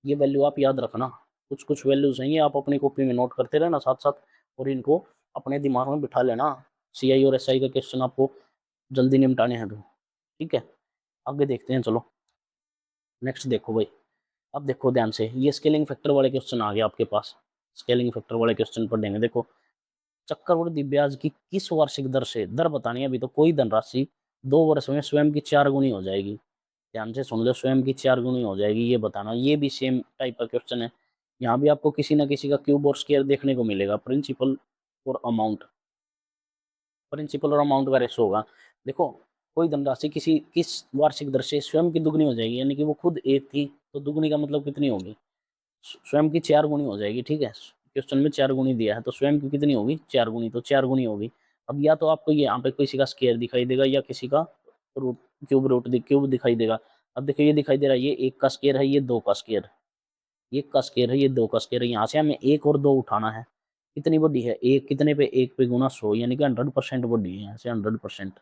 ये वैल्यू आप याद रखना। कुछ कुछ वैल्यूज हैं ये आप अपनी कॉपी में नोट करते रहना साथ साथ, और इनको अपने दिमाग में बिठा लेना। सीआई और एसआई का क्वेश्चन आपको जल्दी निपटाने हैं तो, ठीक है। आगे देखते हैं, चलो नेक्स्ट देखो भाई। अब देखो ध्यान से, ये स्केलिंग फैक्टर वाले क्वेश्चन आ गए आपके पास। स्केलिंग फैक्टर वाले क्वेश्चन पढ़ेंगे। देखो चक्रवृद्धि ब्याज की किस वार्षिक दर से, दर बतानी है अभी तो, कोई धनराशि 2 वर्ष में स्वयं की 4 गुनी हो जाएगी। ध्यान से सुन लो, स्वयं की 4 गुनी हो जाएगी, ये बताना। ये भी सेम टाइप का क्वेश्चन है। यहाँ भी आपको किसी ना किसी का क्यूब और स्क्वायर देखने को मिलेगा। प्रिंसिपल और अमाउंट, प्रिंसिपल और अमाउंट का रेशो होगा। देखो, कोई धनराशि किसी किस वार्षिक दर से स्वयं की दुगनी हो जाएगी, यानी कि वो खुद एक थी तो दुगनी का मतलब कितनी होगी, स्वयं की 4 गुनी हो जाएगी। ठीक है, क्वेश्चन में 4 गुनी दिया है तो स्वयं की कितनी होगी, 4 गुनी, तो 4 गुनी होगी। अब या तो आपको ये यहाँ पे किसी का स्क्वायर दिखाई देगा या किसी का रूट, क्यूब दिखाई देगा। अब देखो, ये दिखाई दे रहा है, ये 1 का स्क्वायर है, ये 2 का स्क्वायर, ये का स्क्वायर है, ये 2 का स्क्वायर है। यहाँ से हमें 1 और 2 उठाना है। कितनी बड़ी है, एक कितने पे, 1 पे गुना 100, यानी कि 100% बड़ी है यहाँ से, 100%।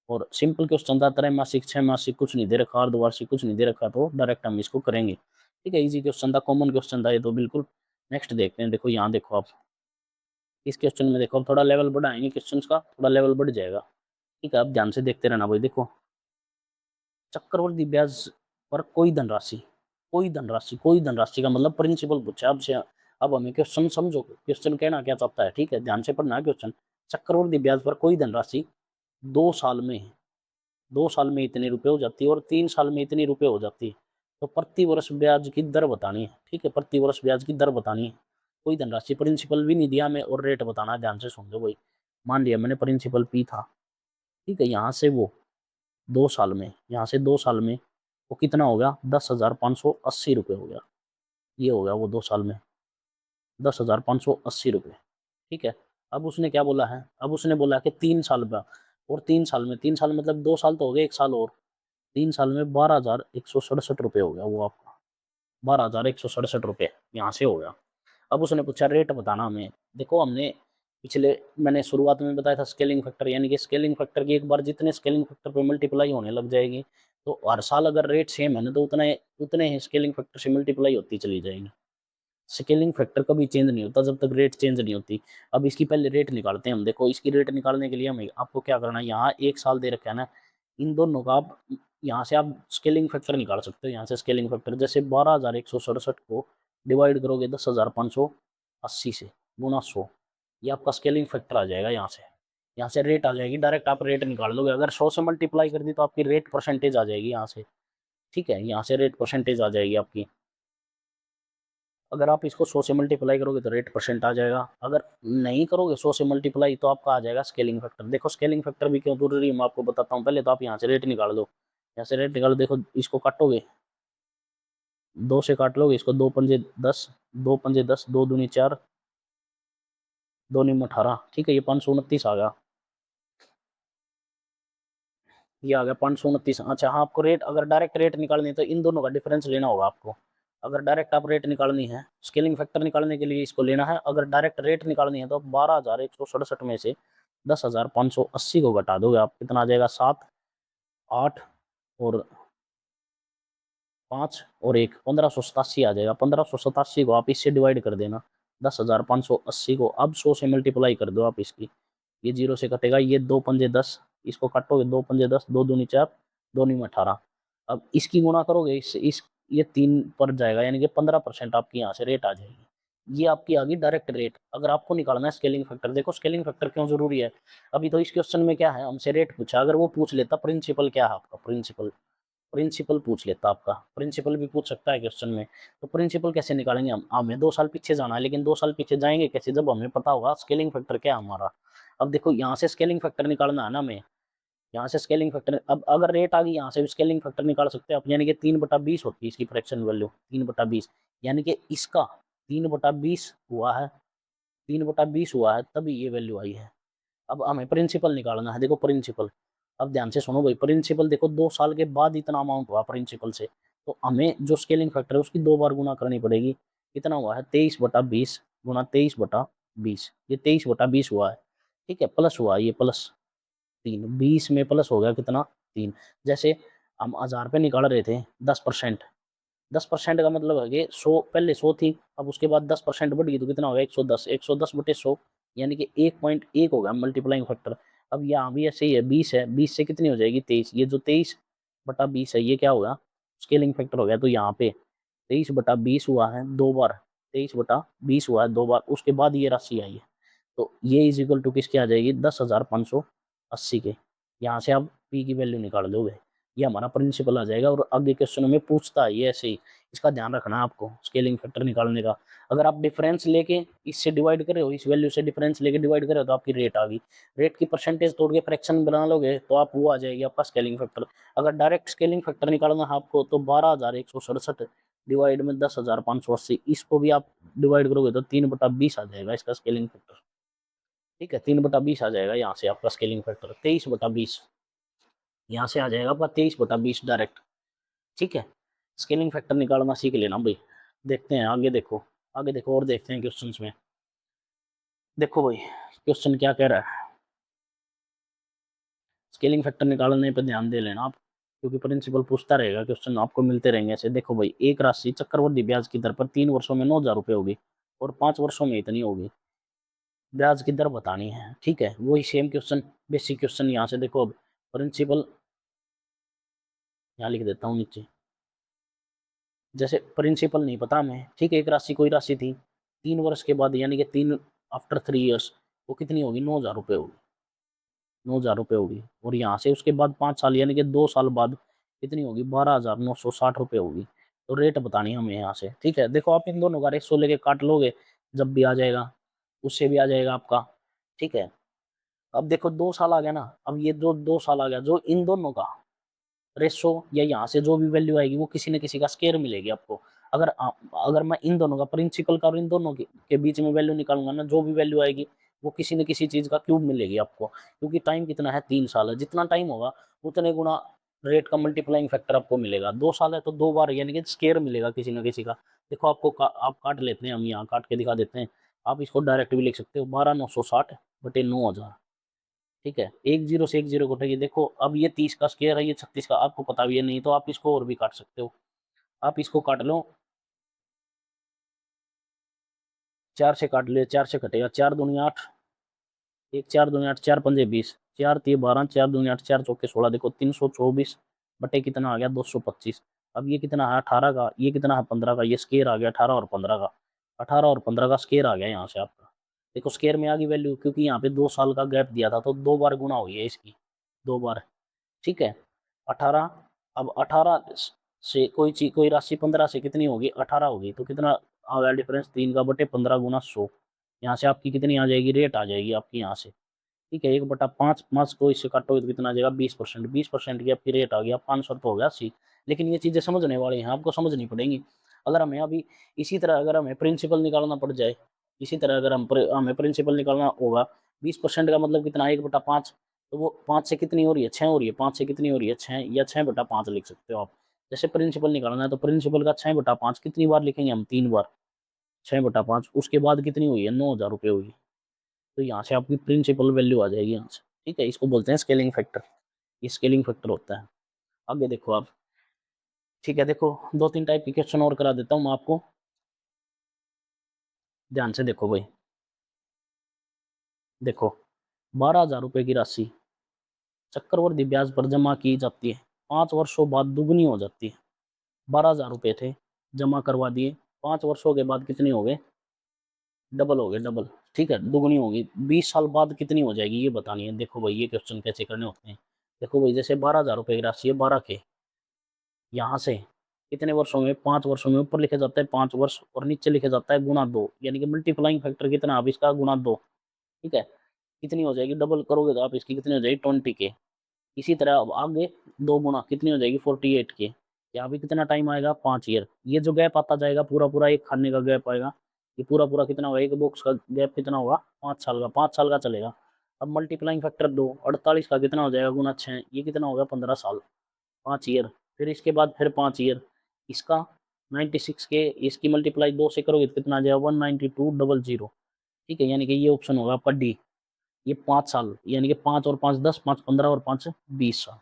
और सिंपल क्वेश्चन था, त्रैमासिक, छह-मासिक कुछ नहीं दे रखा, अर्धवार्षिक कुछ नहीं दे रखा, तो डायरेक्ट हम इसको करेंगे। ठीक है, इजी क्वेश्चन था, कॉमन क्वेश्चन था ये तो बिल्कुल। नेक्स्ट देखते हैं। देखो यहाँ देखो आप, इस क्वेश्चन में देखो, अब थोड़ा लेवल बढ़ाएंगे क्वेश्चन का, थोड़ा लेवल बढ़ जाएगा। ठीक है, अब ध्यान से देखते रहना भाई। देखो, चक्रवृद्धि ब्याज पर कोई धनराशि, कोई धनराशि का मतलब प्रिंसिपल पूछा आपसे। अब हमें क्वेश्चन समझो, क्वेश्चन कहना क्या चाहता है। ठीक है, ध्यान से पढ़ना है क्वेश्चन। चक्रवृद्धि ब्याज पर कोई धनराशि 2 साल में, 2 साल में इतने रुपए हो जाती है और 3 साल में इतनी रुपए हो जाती है, तो प्रति वर्ष ब्याज की दर बतानी है। ठीक है, प्रति वर्ष ब्याज की दर बतानी है। कोई धनराशि, प्रिंसिपल भी नहीं दिया हमें और रेट बताना है। ध्यान से सुन लो भाई। मान लिया मैंने प्रिंसिपल पी था। ठीक है, यहाँ से वो 2 साल में, यहाँ से 2 साल में वो कितना हो गया, 10,580 रुपये हो गया। ये हो गया वो 2 साल में 10,580 रुपये। ठीक है, अब उसने क्या बोला है, अब उसने बोला कि 3 साल का, और 3 साल में, 3 साल मतलब 2 साल तो हो गए, 1 साल और, 3 साल में 12,167 रुपये हो गया वो आपका, 12,167 रुपये यहाँ से हो गया। अब उसने पूछा रेट बताना हमें। देखो, हमने पिछले, मैंने शुरुआत में बताया था स्केलिंग फैक्टर, यानी कि स्केलिंग फैक्टर की एक बार जितने स्केलिंग फैक्टर पे मल्टीप्लाई होने लग जाएगी, तो हर साल अगर रेट सेम है ना, तो उतना उतने ही स्केलिंग फैक्टर से मल्टीप्लाई होती चली जाएगी। स्केलिंग फैक्टर कभी चेंज नहीं होता जब तक रेट चेंज नहीं होती। अब इसकी पहले रेट निकालते हैं हम। देखो, इसकी रेट निकालने के लिए हमें, आपको क्या करना है, यहाँ 1 साल दे रखा है ना, इन दोनों का आप, यहाँ से आप स्केलिंग फैक्टर निकाल सकते हो। यहाँ से स्केलिंग फैक्टर, जैसे 12,167 को डिवाइड करोगे 10,580 से, गुना 100, ये आपका स्केलिंग फैक्टर आ जाएगा। यहाँ से रेट आ जाएगी, डायरेक्ट आप रेट निकाल लोगे। अगर 100 से मल्टीप्लाई कर दी तो आपकी रेट परसेंटेज आ जाएगी यहाँ से। ठीक है, यहाँ से रेट परसेंटेज आ जाएगी आपकी। अगर आप इसको 100 से मल्टीप्लाई करोगे तो रेट परसेंट आ जाएगा। अगर नहीं करोगे 100 से मल्टीप्लाई, तो आपका आ जाएगा स्केलिंग फैक्टर। देखो, स्केलिंग फैक्टर भी क्यों जरूरी है मैं आपको बताता हूँ। पहले तो आप यहाँ से रेट निकाल दो, यहाँ से रेट निकालो। देखो, इसको काटोगे, 2 से काट लोगे इसको, 2 पंजे 10, 2 पंजे 10, 2 दूनी 4, 2 नीम 18। ठीक है, ये 529 आ गया, ये आ गया 529। अच्छा हाँ, आपको रेट, अगर डायरेक्ट रेट निकालनी है तो इन दोनों का डिफरेंस लेना होगा आपको। अगर डायरेक्ट आप रेट निकालनी है, स्केलिंग फैक्टर निकालने के लिए इसको लेना है। अगर डायरेक्ट रेट निकालनी है तो 12,167 में से 10,580 को घटा दोगे आप, कितना आ जाएगा, 7, 8 और 5 और 1, 1587 आ जाएगा। 1587 को आप इससे डिवाइड कर देना, 10,580 को अब 100 से मल्टीप्लाई कर दो आप इसकी, ये 0 से कटेगा, ये 2 पंजे 10, इसको काटोगे, 2 पंजे 10, 2 दूनी 4, 2 नीम 18। अब इसकी गुणा करोगे इस ये 3 पर जाएगा, यानी कि 15% आपकी यहाँ से रेट आ जाएगी। ये आपकी आ गई डायरेक्ट रेट। अगर आपको निकालना है स्केलिंग फैक्टर, देखो स्केलिंग फैक्टर क्यों जरूरी है। अभी तो इस क्वेश्चन में क्या है, हमसे रेट पूछा, अगर वो पूछ लेता प्रिंसिपल क्या है आपका, प्रिंसिपल, प्रिंसिपल पूछ लेता आपका, प्रिंसिपल भी पूछ सकता है क्वेश्चन में, तो प्रिंसिपल कैसे निकालेंगे हम, हमें 2 साल पीछे जाना है, लेकिन 2 साल पीछे जाएंगे कैसे, जब हमें पता होगा स्केलिंग फैक्टर क्या है हमारा। अब देखो, यहाँ से स्केलिंग फैक्टर निकालना है ना हमें, यहाँ से स्केलिंग फैक्टर, अब अगर रेट आ गई, यहाँ से भी स्केलिंग फैक्टर निकाल सकते हैं आप, यानी कि 3/20 होती है इसकी फ्रैक्शन वैल्यू, 3/20, यानी कि इसका 3/20 हुआ है, 3/20 हुआ है, तभी ये वैल्यू आई है। अब हमें प्रिंसिपल निकालना है। देखो प्रिंसिपल, अब ध्यान से सुनो भाई, प्रिंसिपल देखो 2 साल के बाद इतना अमाउंट हुआ प्रिंसिपल से, तो हमें जो स्केलिंग फैक्टर है उसकी 2 बार गुना करनी पड़ेगी। कितना हुआ है, 23/20 गुना 23/20, ये 23/20 हुआ है। ठीक है, प्लस हुआ ये +3, 20 में प्लस हो गया कितना, 3। जैसे हम 1000 पे निकाल रहे थे, 10%, 10% का मतलब है कि 100, पहले 100 थी, अब उसके बाद 10% बढ़ गई तो कितना हो गया, 110, 110/100, यानी कि 1.1 होगा मल्टीप्लाइंग फैक्टर। अब यहाँ भी ऐसे ही है, 20 है, 20 से कितनी हो जाएगी, 23, ये जो 23/20 है ये क्या होगा, स्केलिंग फैक्टर हो गया। तो यहाँ पे 23/20 हुआ है 2 बार, 23/20 हुआ है 2 बार, उसके बाद ये राशि आई है, तो ये इज इक्वल टू किसके आ जाएगी, 10,580 के। यहाँ से आप पी की वैल्यू निकाल दोगे। ये हमारा प्रिंसिपल आ जाएगा और आगे क्वेश्चन में पूछता है ये ऐसे ही। इसका ध्यान रखना है आपको स्केलिंग फैक्टर निकालने का। अगर आप डिफरेंस लेके इससे डिवाइड कर रहे हो, इस वैल्यू से डिफरेंस लेके डिवाइड कर रहे हो, तो आपकी रेट आ गई। रेट की परसेंटेज तोड़ के फ्रैक्शन बना लोगे तो आप वो आ जाएगी आपका स्केलिंग फैक्टर। अगर डायरेक्ट स्केलिंग फैक्टर निकालना है आपको तो 12,167 डिवाइड में 10,580, इसको भी आप डिवाइड करोगे तो 3/20 आ जाएगा इसका स्केलिंग फैक्टर। ठीक है, 3/20 आ जाएगा यहाँ से आपका स्केलिंग फैक्टर, 23/20 यहाँ से आ जाएगा आपका 23/20 डायरेक्ट। ठीक है, स्केलिंग फैक्टर निकालना सीख लेना भाई। देखते हैं आगे, देखो आगे देखो और देखते हैं क्वेश्चन में। देखो भाई क्वेश्चन क्या कह रहा है, स्केलिंग फैक्टर निकालने पर ध्यान दे लेना आप, क्योंकि प्रिंसिपल पूछता रहेगा, क्वेश्चन आपको मिलते रहेंगे ऐसे। देखो भाई, एक राशि चक्रवृद्धि ब्याज की दर पर 3 वर्षों में 9,000 रुपये होगी और 5 वर्षों में इतनी होगी। ब्याज की दर बतानी है। ठीक है, वही सेम क्वेश्चन, बेसिक क्वेश्चन। यहाँ से देखो, अब प्रिंसिपल यहाँ लिख देता हूँ नीचे। जैसे प्रिंसिपल नहीं पता हमें, ठीक है, एक राशि कोई राशि थी, 3 वर्ष के बाद यानी कि 3 आफ्टर 3 ईयर्स वो कितनी होगी, 9,000 रुपये होगी। 9,000 रुपये होगी। और यहाँ से उसके बाद 5 साल यानी कि 2 साल बाद कितनी होगी, 12,960 रुपये होगी। तो रेट बतानी है हमें यहाँ से। ठीक है, देखो आप इन दोनों का रेशो लेके काट लोगे जब भी आ जाएगा, उससे भी आ जाएगा आपका। ठीक है, अब देखो 2 साल आ गया ना, अब ये जो 2 साल आ गया, जो इन दोनों का रेशो या यहाँ से जो भी वैल्यू आएगी वो किसी न किसी का स्केयर मिलेगी आपको। अगर मैं इन दोनों का, प्रिंसिपल का और इन दोनों के बीच में वैल्यू निकालूंगा ना, जो भी वैल्यू आएगी वो किसी न किसी चीज का क्यूब मिलेगी आपको। क्योंकि टाइम कितना है, 3 साल है, जितना टाइम होगा उतने गुना रेट का मल्टीप्लाइंग फैक्टर आपको मिलेगा। 2 साल है तो 2 बार यानी कि स्केयर मिलेगा किसी न किसी का। देखो आपको आप काट लेते हैं, हम यहाँ काट के दिखा देते हैं। आप इसको डायरेक्ट भी लिख सकते हो, 12,960/9,000। ठीक है, एक जीरो से एक जीरो कटेगी। देखो अब ये 30 का स्क्वायर है, ये 36 का, आपको पता भी है नहीं तो आप इसको और भी काट सकते हो। आप इसको काट लो, 4 से काट ले, 4 से कटेगा, 4 दूनी 8, एक 4 दूनी 8, 4 पंजे 20, 4 तिये 12, 4 दूनी 8, 4 चौके 16। देखो 324 बटे कितना आ गया, 225। अब ये कितना है 18 का, ये कितना है 15 का, ये स्केयर आ गया 18 और 15 का। 18 और 15 का स्केयर आ गया यहाँ से आपका। देखो स्केयर में आ गई वैल्यू, क्योंकि यहाँ पे 2 साल का गैप दिया था तो 2 बार गुना हुई है इसकी, 2 बार। ठीक है, 18। अब 18 से कोई चीज, कोई राशि 15 से कितनी होगी, 18 होगी, तो कितना आ गया डिफरेंस, 3 का/15 गुना 100। यहाँ से आपकी कितनी आ जाएगी, रेट आ जाएगी आपकी यहाँ से। ठीक है, 1/5, 5 को इससे काटोगे तो कितना आ जाएगा, 20%। 20% की आपकी रेट आ गया, 500 तो हो गया 80। लेकिन ये चीजें समझने वाली हैं, आपको समझनी पड़ेंगी। अगर हमें अभी इसी तरह अगर हमें प्रिंसिपल निकालना पड़ जाए, इसी तरह अगर हमें प्रिंसिपल निकालना होगा, 20% का मतलब कितना, 1/5। तो वो 5 से कितनी हो रही है, 6 हो रही है, 5 से कितनी हो रही है, 6, या 6/5 लिख सकते हो आप। जैसे प्रिंसिपल निकालना है तो प्रिंसिपल का 6/5 कितनी बार लिखेंगे हम, 3 बार। 6/5 उसके बाद कितनी हुई है, 9,000 रुपये हुई। तो यहाँ से आपकी प्रिंसिपल वैल्यू आ जाएगी यहाँ से। ठीक है, इसको बोलते हैं स्केलिंग फैक्टर। ये स्केलिंग फैक्टर होता है। आगे देखो आप। ठीक है, देखो 2-3 टाइप के क्वेश्चन और करा देता हूँ मैं आपको, ध्यान से देखो भाई। देखो 12,000 रुपये की राशि चक्रवृद्धि ब्याज पर जमा की जाती है, 5 वर्षों बाद दुगनी हो जाती है। 12,000 रुपये थे, जमा करवा दिए, 5 वर्षों के बाद कितने हो गए, डबल हो गए, डबल। ठीक है, दुगनी होगी। 20 साल बाद कितनी हो जाएगी ये बतानी है। देखो भाई ये क्वेश्चन कैसे करने होते हैं। देखो भाई, जैसे 12,000 रुपये की राशि है, 12 के, यहाँ से कितने वर्षों में, 5 वर्षों में, ऊपर लिखा जाता है 5 वर्ष और नीचे लिखा जाता है गुना 2, यानी कि मल्टीप्लाइंग फैक्टर कितना, अब इसका गुना 2। ठीक है, कितनी हो जाएगी, डबल करोगे तो आप इसकी कितनी हो जाएगी, 20 के। इसी तरह अब आगे 2 गुना कितनी हो जाएगी, 48 के। यहाँ भी कितना टाइम आएगा, 5 ईयर। ये जो गैप आता जाएगा पूरा पूरा, एक खाने का गैप आएगा, ये पूरा पूरा कितना होगा, एक बॉक्स का गैप कितना होगा, 5 साल का, 5 साल का चलेगा। अब मल्टीप्लाइंग फैक्टर 2, 48 का कितना हो जाएगा, गुना 6, ये कितना होगा, 15 साल, 5 ईयर। फिर इसके बाद फिर 5 ईयर, इसका 96 के, इसकी मल्टीप्लाई 2 से करोगे तो कितना आ जाएगा, 192,000। ठीक है, यानी कि ये ऑप्शन होगा आपका डी। ये 5 साल, यानी कि 5 और 5 10, 5 15 और 5 20 साल।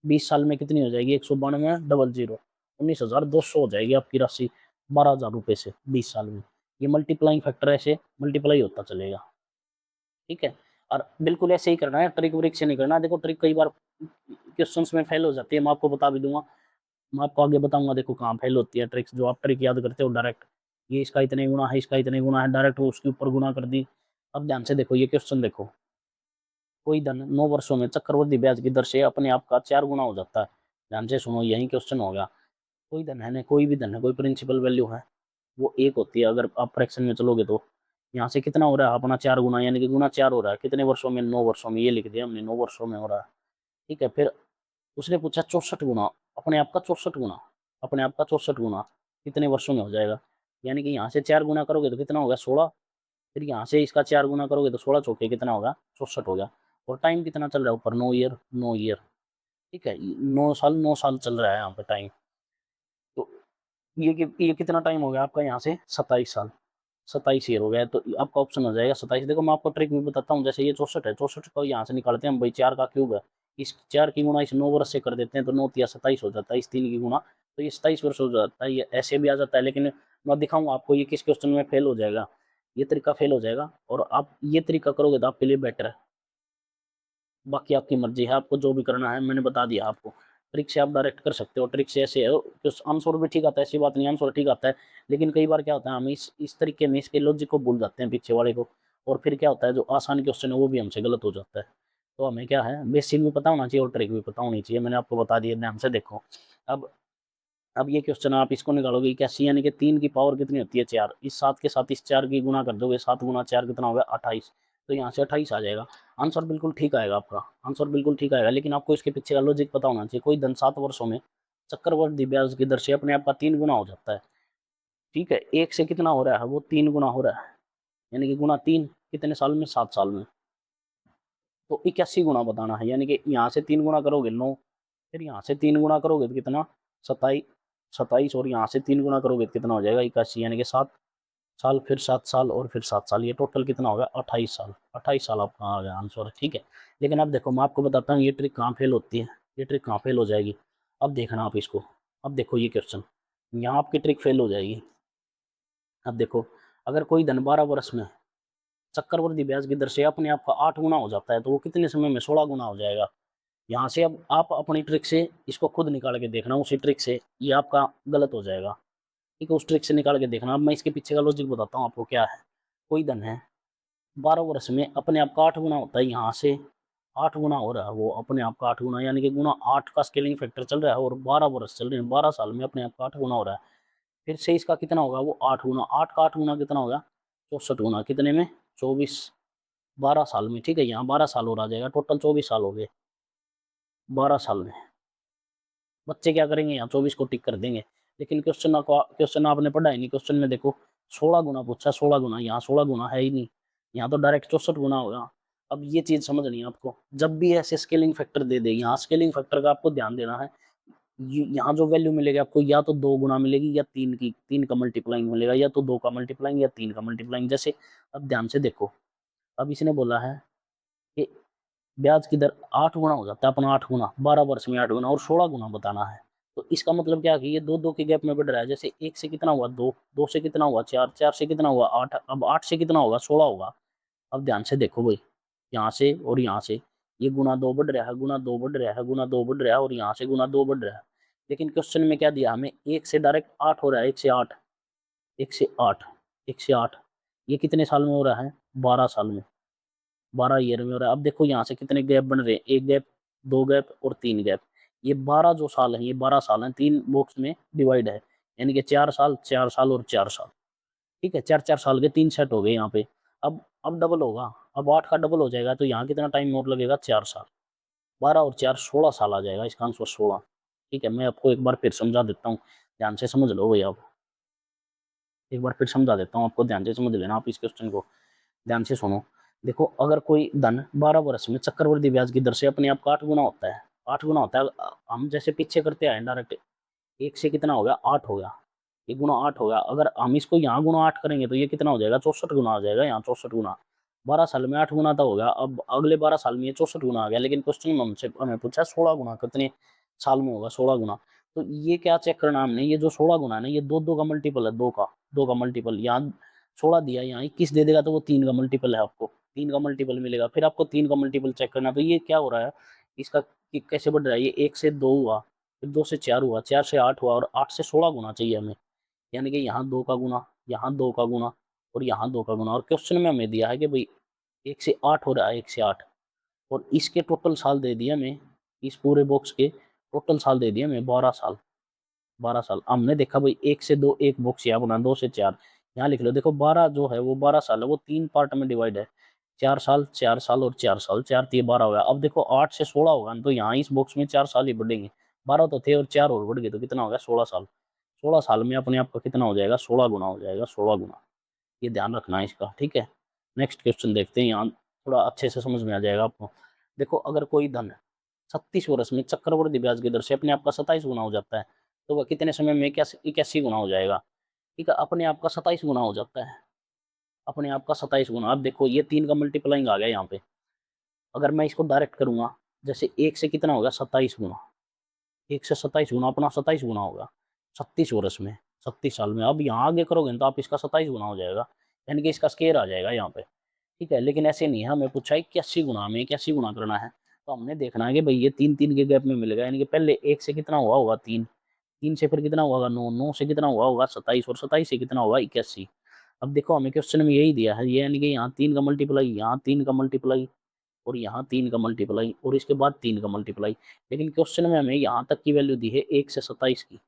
20 साल में कितनी हो जाएगी, 192,000, 19,200 हो जाएगी आपकी राशि 12,000 रुपये से 20 साल में। ये मल्टीप्लाइंग फैक्टर ऐसे मल्टीप्लाई होता चलेगा। ठीक है, और बिल्कुल ऐसे ही करना है, ट्रिक व्रिक से नहीं करना। देखो ट्रिक कई बार क्वेश्चंस में फेल हो जाती है, मैं आपको बता भी दूंगा, मैं आपको आगे बताऊंगा। देखो कहाँ फेल होती है ट्रिक्स, जो आप ट्रिक याद करते हो डायरेक्ट, ये इसका इतने गुना है, इसका इतने गुना है, डायरेक्ट वो उसके ऊपर गुना कर दी। अब ध्यान से देखो ये क्वेश्चन, देखो कोई धन 9 वर्षों में चक्रवृद्धि ब्याज की दर से अपने आप का 4 गुना हो जाता है। ध्यान से सुनो, यही क्वेश्चन होगा। कोई धन है ना, कोई भी धन है, कोई प्रिंसिपल वैल्यू है, वो एक होती है। अगर आप फ्रैक्शन में चलोगे तो यहाँ से कितना हो रहा है अपना 4 गुना, यानी कि गुना 4 हो रहा है। कितने वर्षों में? 9 वर्षों में। ये लिख दिया हमने, 9 वर्षों में हो रहा है। ठीक है, फिर उसने पूछा 64 गुना, अपने आप का 64 गुना, अपने आप का 64 गुना कितने वर्षों में हो जाएगा? यानी कि यहाँ से 4 गुना करोगे तो कितना होगा? 16। फिर यहाँ से इसका 4 गुना करोगे तो 16 चौके कितना होगा? 64 हो गया। और टाइम कितना चल रहा है ऊपर? 9 ईयर, 9 ईयर। ठीक है, 9 साल, 9 साल चल रहा है यहाँ पे टाइम। तो ये कितना टाइम हो गया आपका? यहाँ से 27 साल, 27 ईयर हो गया। तो आपका ऑप्शन हो जाएगा 27। देखो मैं आपको ट्रिक भी बताता हूँ। जैसे ये 64 है, 64 को यहाँ से निकालते हैं हम भाई, 4 का क्यूब है, इस 4 की गुणा इस 9 वर्ष से कर देते हैं तो 9 या 27 हो जाता है, इस 3 की गुणा, तो ये 27 वर्ष हो जाता है। ये ऐसे भी आ जाता है, लेकिन मैं दिखाऊंगा आपको ये किस क्वेश्चन में फेल हो जाएगा। ये तरीका फेल हो जाएगा, और आप ये तरीका करोगे तो आपके लिए बेटर है। बाकी आपकी मर्जी है, आपको जो भी करना है मैंने बता दिया आपको। ट्रिक से आप डायरेक्ट कर सकते हो, ट्रिक से ऐसे है तो आंसर भी ठीक आता है, ऐसी बात नहीं, आंसर ठीक आता है। लेकिन कई बार क्या होता है, हम इस तरीके में इसके लॉजिक को भूल जाते हैं, पीछे वाले को, और फिर क्या होता है जो आसान क्वेश्चन है वो भी हमसे गलत हो जाता है। तो हमें क्या है, बेसिक भी पता होना चाहिए और ट्रिक भी पता होनी चाहिए। मैंने आपको बता दिया, ध्यान से देखो। अब अब ये क्वेश्चन आप इसको निकालोगे कैसे, यानी कि 3 की पावर कितनी होती है? 4। इस 7 के साथ इस 4 की गुणा कर दोगे, 7 गुना 4 कितना होगा? 28। तो यहाँ से 28 आ जाएगा। आंसर बिल्कुल ठीक आएगा आपका, आंसर बिल्कुल ठीक आएगा। लेकिन आपको इसके पीछे का लॉजिक पता होना चाहिए। कोई धन 7 वर्षों में चक्रवृद्धि ब्याज की दर से अपने आप का 3 गुना हो जाता है। ठीक है, एक से कितना हो रहा है? वो 3 गुना हो रहा है, यानी कि गुना 3 कितने साल में? 7 साल में। तो 81 गुना बताना है, यानी कि यहाँ से 3 गुना करोगे 9, फिर यहाँ से 3 गुना करोगे तो कितना? 27, 27, और यहाँ से 3 गुना करोगे तो कितना हो जाएगा? 81, यानी कि 7 साल, फिर 7 साल, और फिर 7 साल। ये टोटल कितना होगा? 28 साल। 28 साल आपका आ गया आंसर। ठीक है, लेकिन अब देखो मैं आपको बताता हूँ ये ट्रिक कहाँ फेल होती है, ये ट्रिक कहाँ फेल हो जाएगी। अब देखना आप इसको, अब देखो ये क्वेश्चन, यहाँ आपकी ट्रिक फेल हो जाएगी। अब देखो, अगर कोई धन 12 वर्ष में चक्रवृद्धि ब्याज की दर से अपने आप का 8 गुना हो जाता है, तो वो कितने समय में 16 गुना हो जाएगा? यहाँ से अब आप अपनी ट्रिक से इसको खुद निकाल के देखना, उसी ट्रिक से। ये आपका गलत हो जाएगा, ठीक है, उस ट्रिक से निकाल के देखना। अब मैं इसके पीछे का लॉजिक बताता हूँ आपको क्या है। कोई धन है 12 वर्ष में अपने आप का 8 गुना होता है, यहाँ से 8 गुना हो रहा है वो अपने आप का 8 गुना, यानी कि गुना 8 का स्केलिंग फैक्टर चल रहा है, और 12 वर्ष चल रहे हैं, 12 साल में अपने आप का 8 गुना हो रहा है। फिर से इसका कितना होगा? वो 8 गुना, 8 का 8 गुना कितना होगा? 64 गुना, कितने में? 24, 12 साल में। ठीक है, यहाँ 12 साल और आ जाएगा, टोटल 24 साल हो गए 12 साल में। बच्चे क्या करेंगे? यहाँ 24 को टिक कर देंगे। लेकिन क्वेश्चन आपने पढ़ा ही नहीं। क्वेश्चन में देखो 16 गुना पूछा, 16 गुना, यहाँ 16 गुना है ही नहीं, यहाँ तो डायरेक्ट 64 गुना होगा। अब ये चीज समझनी है आपको, जब भी ऐसे स्केलिंग फैक्टर दे दे, यहाँ स्केलिंग फैक्टर का आपको ध्यान देना है। यहाँ जो वैल्यू मिलेगी आपको, या तो 2 गुना मिलेगी, या 3 का मल्टीप्लाइंग मिलेगा, या तो 2 का मल्टीप्लाइंग या 3 का मल्टीप्लाइंग। जैसे अब ध्यान से देखो, अब इसने बोला है कि ब्याज की दर 8 गुना हो जाता है अपना, 8 गुना 12 वर्ष में 8 गुना, और 16 गुना बताना है। तो इसका मतलब क्या है कि ये दो दो के गैप में बढ़ रहा है। जैसे 1 से कितना हुआ? 2, 2 से कितना हुआ? 4, 4 से कितना हुआ? 8, अब 8 से कितना होगा? 16 होगा। अब ध्यान से देखो भाई, यहाँ से और यहाँ से ये गुना 2 बढ़ रहा है, गुना 2 बढ़ रहा है, गुना 2 बढ़ रहा है, और यहाँ से गुना 2 बढ़ रहा है। लेकिन क्वेश्चन में क्या दिया हमें? 1 से डायरेक्ट 8 हो रहा है, 1 से 8, 1 से 8, 1 से 8। ये कितने साल में हो रहा है? 12 साल में, 12 ईयर में हो रहा है। अब देखो यहाँ से कितने गैप बन रहे हैं? 1 गैप, 2 गैप और 3 गैप। ये 12 जो साल है, ये 12 साल हैं, 3 बॉक्स में डिवाइड है, यानी कि 4 साल, 4 साल और 4 साल। ठीक है, 4 4 साल के 3 सेट हो गए यहाँ पे। अब डबल होगा, अब 8 का डबल हो जाएगा, तो यहाँ कितना टाइम और लगेगा? 4 साल। 12 और 4, 16 साल आ जाएगा, इसका आंसर 16। ठीक है, मैं आपको एक बार फिर समझा देता हूँ, ध्यान से समझ लो भैया। आप एक बार फिर समझा देता हूँ आपको, ध्यान से समझ लेना आप इस क्वेश्चन को, ध्यान से सुनो। देखो, अगर कोई धन 12 वर्ष में चक्रवृद्धि ब्याज की दर से अपने आप का 8 गुना होता है, 8 गुना होता है। हम जैसे पीछे करते आए डायरेक्ट, 1 से कितना हो गया? 8 हो गया, ये गुना 8 हो गया। अगर हम इसको यहाँ गुना 8 करेंगे तो ये कितना हो जाएगा? 64 गुना आ जाएगा, यहाँ 64 गुना। 12 साल में 8 गुना तो हो गया, अब अगले 12 साल में ये 64 गुना आ गया। लेकिन क्वेश्चन में हमसे हमें पूछा 16 गुना कितने साल में होगा? 16 गुना। तो ये क्या चेक करना हमने? ये जो 16 गुना है ना, ये दो का मल्टीपल है, दो का मल्टीपल। यहाँ 16 दिया, यहाँ 21 दे देगा तो वो 3 का मल्टीपल है, आपको 3 का मल्टीपल मिलेगा। फिर आपको 3 का मल्टीपल चेक करना। तो ये क्या हो रहा है इसका, कि कैसे बढ़ रहा है? ये 1 से 2 हुआ, फिर 2 से 4 हुआ, 4 से 8 हुआ, और 8 से 16 गुना चाहिए हमें। यानी कि यहाँ 2 का गुना, यहाँ 2 का गुना, और यहाँ 2 का गुना। और क्वेश्चन में हमें दिया है कि भाई 1 से 8 हो रहा है, 1 से 8, और इसके टोटल साल दे दिए हमें इस पूरे बॉक्स के टोटल साल दे दिए हमें 12 साल। 12 साल हमने देखा भाई, 1 से 2 एक बॉक्स यहाँ बना, 2 से 4 यहाँ लिख लो। देखो 12 जो है वो 12 साल है, वो 3 पार्ट में डिवाइड है। 4 साल, 4 साल और 4 साल, 4 × 3 = 12 हो गया। अब देखो 8 से 16 होगा तो यहाँ इस बॉक्स में 4 साल ही बढ़ेंगे। 12 तो थे और 4 और बढ़ गए तो कितना हो गया, 16 साल। 16 साल में अपने आप का कितना हो जाएगा, 16 गुना हो जाएगा, 16 गुना। ये ध्यान रखना है इसका, ठीक है। नेक्स्ट क्वेश्चन देखते हैं, यहाँ थोड़ा अच्छे से समझ में आ जाएगा आपको। देखो अगर कोई धन 36 वर्ष में चक्रवृद्धि ब्याज की दर से अपने आप का 27 गुना हो जाता है, तो वह कितने समय में 81 गुना हो जाएगा। ठीक है, अपने आप का 27 गुना हो जाता है, अपने आप का 27 गुना। अब देखो ये 3 का मल्टीप्लाइंग आ गया यहाँ पे। अगर मैं इसको डायरेक्ट करूंगा, जैसे 1 से कितना होगा, 27 गुना। 1 से 27 गुना, अपना 27 गुना होगा 36 वर्ष में, 36 साल में। अब यहाँ आगे करोगे तो आप इसका 27 गुना हो जाएगा, यानी कि इसका स्केयर आ जाएगा यहाँ पे। ठीक है, लेकिन ऐसे नहीं है, हमें पूछा है 81 गुना, हमें 81 गुना करना है। तो हमने देखना है कि भाई ये 3 3 के गैप में मिलेगा, यानी कि पहले 1 से कितना हुआ होगा, 3, 3 से फिर कितना हुआ होगा, 9, 9 से कितना हुआ होगा, 27, और 27 से कितना होगा, 81। अब देखो हमें क्वेश्चन में यही दिया है, ये यानी कि यहाँ 3 का मल्टीप्लाई, यहाँ 3 का मल्टीप्लाई, और यहाँ 3 का मल्टीप्लाई, और इसके बाद 3 का मल्टीप्लाई। लेकिन क्वेश्चन में हमें यहाँ तक की वैल्यू दी है 1 से 27 की।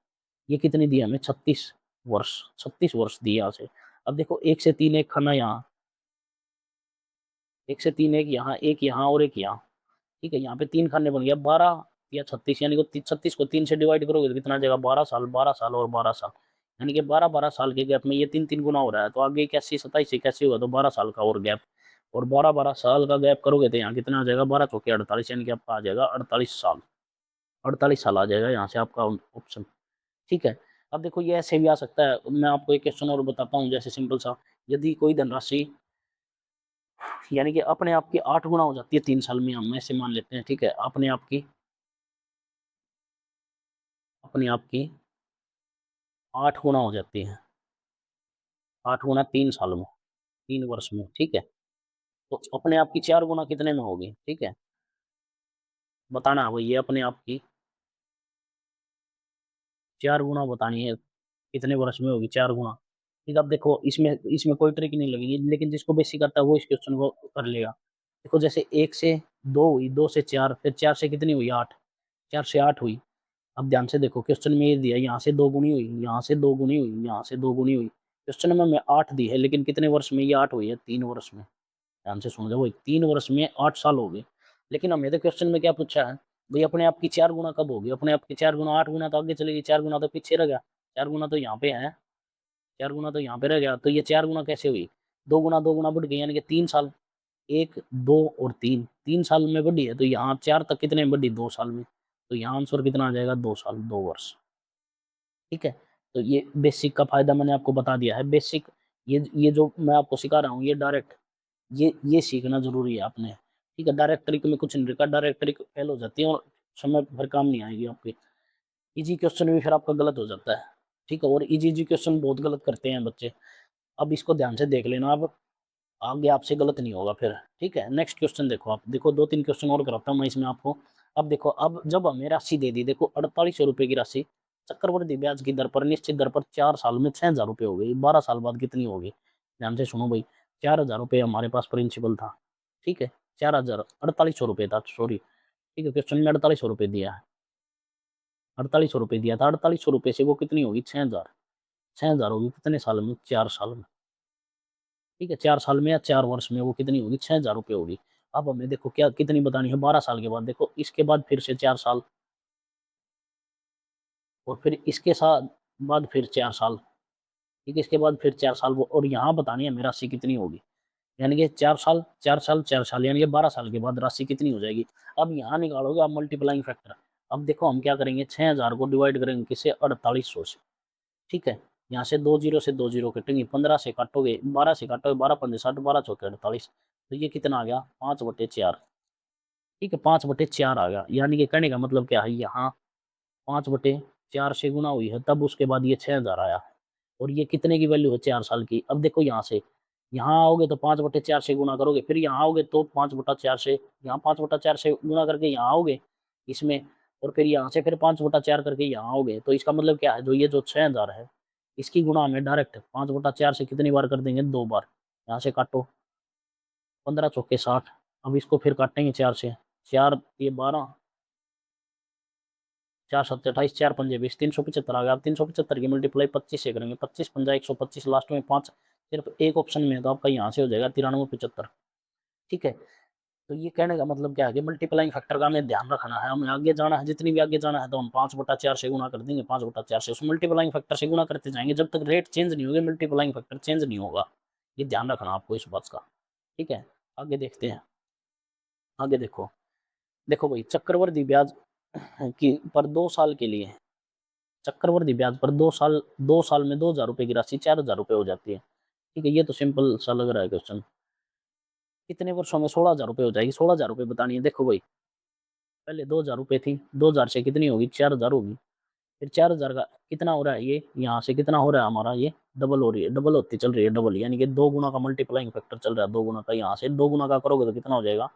ये कितनी दी है हमें, 36 वर्ष, 36 वर्ष दी है यहाँ से। अब देखो 1 से 3 एक खाना यहाँ, 1 से 3 एक यहाँ, एक यहाँ और एक यहाँ। ठीक है, यहाँ पे 3 खाने बन गया, 12 या 36, यानी कि 36 को 3 से डिवाइड करोगे तो कितना आ जाएगा, 12 साल, 12 साल और 12 साल, यानी कि 12 12 साल के गैप में ये 3 3 गुना हो रहा है। तो आगे 81, 27, 81 होगा तो 12 साल का और गैप, और 12 12 साल का गैप करोगे तो यहाँ कितना आ जाएगा, 12 चौके 48, यानी कि आपका आ जाएगा 48 साल। 48 साल आ जाएगा यहाँ से आपका ऑप्शन। ठीक है, अब देखो ये ऐसे भी आ सकता है। मैं आपको एक क्वेश्चन और बताता हूँ, जैसे सिंपल सा, यदि कोई धनराशि यानी कि अपने आप की 8 गुना हो जाती है 3 साल में, हम ऐसे मान लेते हैं। ठीक है, अपने आप की 8 गुना हो जाती है, 8 गुना 3 साल में, 3 वर्ष में। ठीक है, तो अपने आप की 4 गुना कितने में होगी, ठीक है, बताना है भाई। ये अपने आप की 4 गुना बतानी है, कितने वर्ष में होगी 4 गुना। ठीक है, अब देखो इसमें इसमें कोई ट्रिक नहीं लगेगी, लेकिन जिसको बेसिक आता है वो इस क्वेश्चन को कर लेगा। देखो जैसे 1 से 2 हुई, 2 से 4, फिर 4 से कितनी हुई, 8, 4 से 8 हुई। अब ध्यान से देखो, क्वेश्चन में ये दिया, यहाँ से 2 गुनी हुई, यहाँ से 2 गुनी हुई, यहाँ से 2 गुनी हुई। क्वेश्चन में हमें 8 दी है, लेकिन कितने वर्ष में ये 8 हुई है, 3 वर्ष में। ध्यान से सुन लो भाई, 3 वर्ष में 8 साल हो गए। लेकिन हमें तो क्वेश्चन में क्या पूछा है, भाई अपने आप की 4 गुना कब होगी, अपने आप की 4 गुना, 8 गुना तो आगे चलेगी, 4 गुना तो पीछे रह गया। 4 गुना तो यहाँ पे है, 4 गुना तो यहाँ पे रह गया, तो ये 4 गुना कैसे हुई, 2 गुना बढ़ गई, यानी कि 3 साल। 1, 2 और 3, 3 साल में बढ़ी है, तो यहाँ 4 तक कितने में बढ़ी, 2 साल में। तो यहाँ आंसर कितना आ जाएगा, 2 साल, 2 वर्ष। ठीक है, तो ये बेसिक का फायदा मैंने आपको बता दिया है। बेसिक, ये जो मैं आपको सिखा रहा हूँ, ये डायरेक्ट, ये सीखना जरूरी है आपने। ठीक है, डायरेक्ट ट्रिक में कुछ नहीं रखा, डायरेक्ट ट्रिक फेल हो जाती है और समय पर काम नहीं आएगी आपके। इजी क्वेश्चन भी फिर आपका गलत हो जाता है। ठीक है, और इजी इजी क्वेश्चन बहुत गलत करते हैं बच्चे। अब इसको ध्यान से देख लेना, अब आगे आपसे गलत नहीं होगा फिर। ठीक है, नेक्स्ट क्वेश्चन देखो आप, देखो 2 3 क्वेश्चन और कराता हूँ मैं इसमें आपको। अब देखो, अब जब हमें राशि दे दी, देखो 4800 रुपये की राशि चक्रवृद्धि ब्याज की दर पर, निश्चित दर पर 4 साल में 6000 रुपये हो गई, 12 साल बाद कितनी होगी। ध्यान से सुनो भाई, 4000 रुपये हमारे पास प्रिंसिपल था। ठीक है, 4000, 4800 रुपये था, सॉरी। ठीक है, क्वेश्चन में 4800 रुपये दिया है, 4800 रुपये दिया था, 4800 रुपये से वो कितनी होगी, 6000। 6000 होगी कितने साल में, 4 साल में। ठीक है, 4 साल में या 4 वर्ष में वो कितनी होगी, 6000 रुपये होगी। अब हमें देखो क्या कितनी बतानी है, 12 साल के बाद। देखो इसके बाद फिर से 4 साल, और फिर इसके साथ बाद फिर 4 साल। ठीक है, इसके बाद फिर 4 साल, वो और यहाँ बतानी है हमें राशि कितनी होगी। यानी कि 4 साल, 4 साल, 4 साल, यानी कि 12 साल के बाद राशि कितनी हो जाएगी। अब यहाँ निकालोगे आप मल्टीप्लाइंग फैक्टर। अब देखो हम क्या करेंगे, 6000 को डिवाइड करेंगे किससे, 4800 से। ठीक है, यहाँ से 2 जीरो से 2 जीरो कटेंगे, 15 से काटोगे, 12 से काटोगे, 12 पंजे 60, 12 चौके 48। तो ये कितना आ गया, 5/4। ठीक है, 5/4 आ गया, यानी कि कहने का मतलब क्या है, यहाँ 5/4 से गुना हुई है, तब उसके बाद ये 6000 आया। और ये कितने की वैल्यू है, 4 साल की। अब देखो यहाँ से यहाँ आओगे तो 5/4 से गुना करोगे, फिर यहाँ आओगे तो 5/4 से, यहाँ 5/4 से गुना करके यहाँ आओगे इसमें, और फिर यहाँ से फिर 5/4 करके यहाँ आओगे। तो इसका मतलब क्या है, जो ये जो 6000 है, इसकी गुणा हमें डायरेक्ट 5/4 से कितनी बार कर देंगे, 2 बार। यहाँ से काटो, 15 चौके 60। अब इसको फिर काटेंगे 4 से, 4 ये 12, 4 7 28, 4 पंजे 20, 375 आ गया। अब 375 की मल्टीप्लाई 25 से करेंगे, 25 पंजा 125, लास्ट में 5 सिर्फ एक ऑप्शन में है, तो आपका यहाँ से हो जाएगा 9375। ठीक है, तो ये कहने का मतलब क्या है कि मल्टीप्लाइंग फैक्टर का हमें ध्यान रखना है। हमें आगे जाना है, जितनी भी आगे जाना है तो हम 5/4 से गुणा कर देंगे, 5/4 से उस मल्टीप्लाइंग फैक्टर से गुणा करते जाएंगे जब तक रेट चेंज नहीं होगी, मल्टीप्लाइंग फैक्टर चेंज नहीं होगा। ये ध्यान रखना आपको इस बात का। ठीक है, आगे देखते हैं। आगे देखो, देखो भाई चक्रवृद्धि ब्याज की पर 2 साल के लिए, चक्रवृद्धि ब्याज पर 2 साल में 2000 रुपए की राशि 4000 रुपए हो जाती है। ठीक है, ये तो सिंपल सा लग रहा है क्वेश्चन। कितने वर्षों में 16,000 रुपए हो जाएगी? 16,000 रुपए बतानी है। देखो भाई, पहले 2000 रुपए थी, 2000 से कितनी होगी? 4000 होगी। फिर 4000 का कितना हो रहा है? ये यहाँ से कितना हो रहा है हमारा? ये डबल हो रही है, डबल होती चल रही है, डबल यानी कि 2 गुना का मल्टीप्लाइंग फैक्टर चल रहा है। 2 गुना का, यहाँ से 2 गुना का करोगे तो कितना हो जाएगा?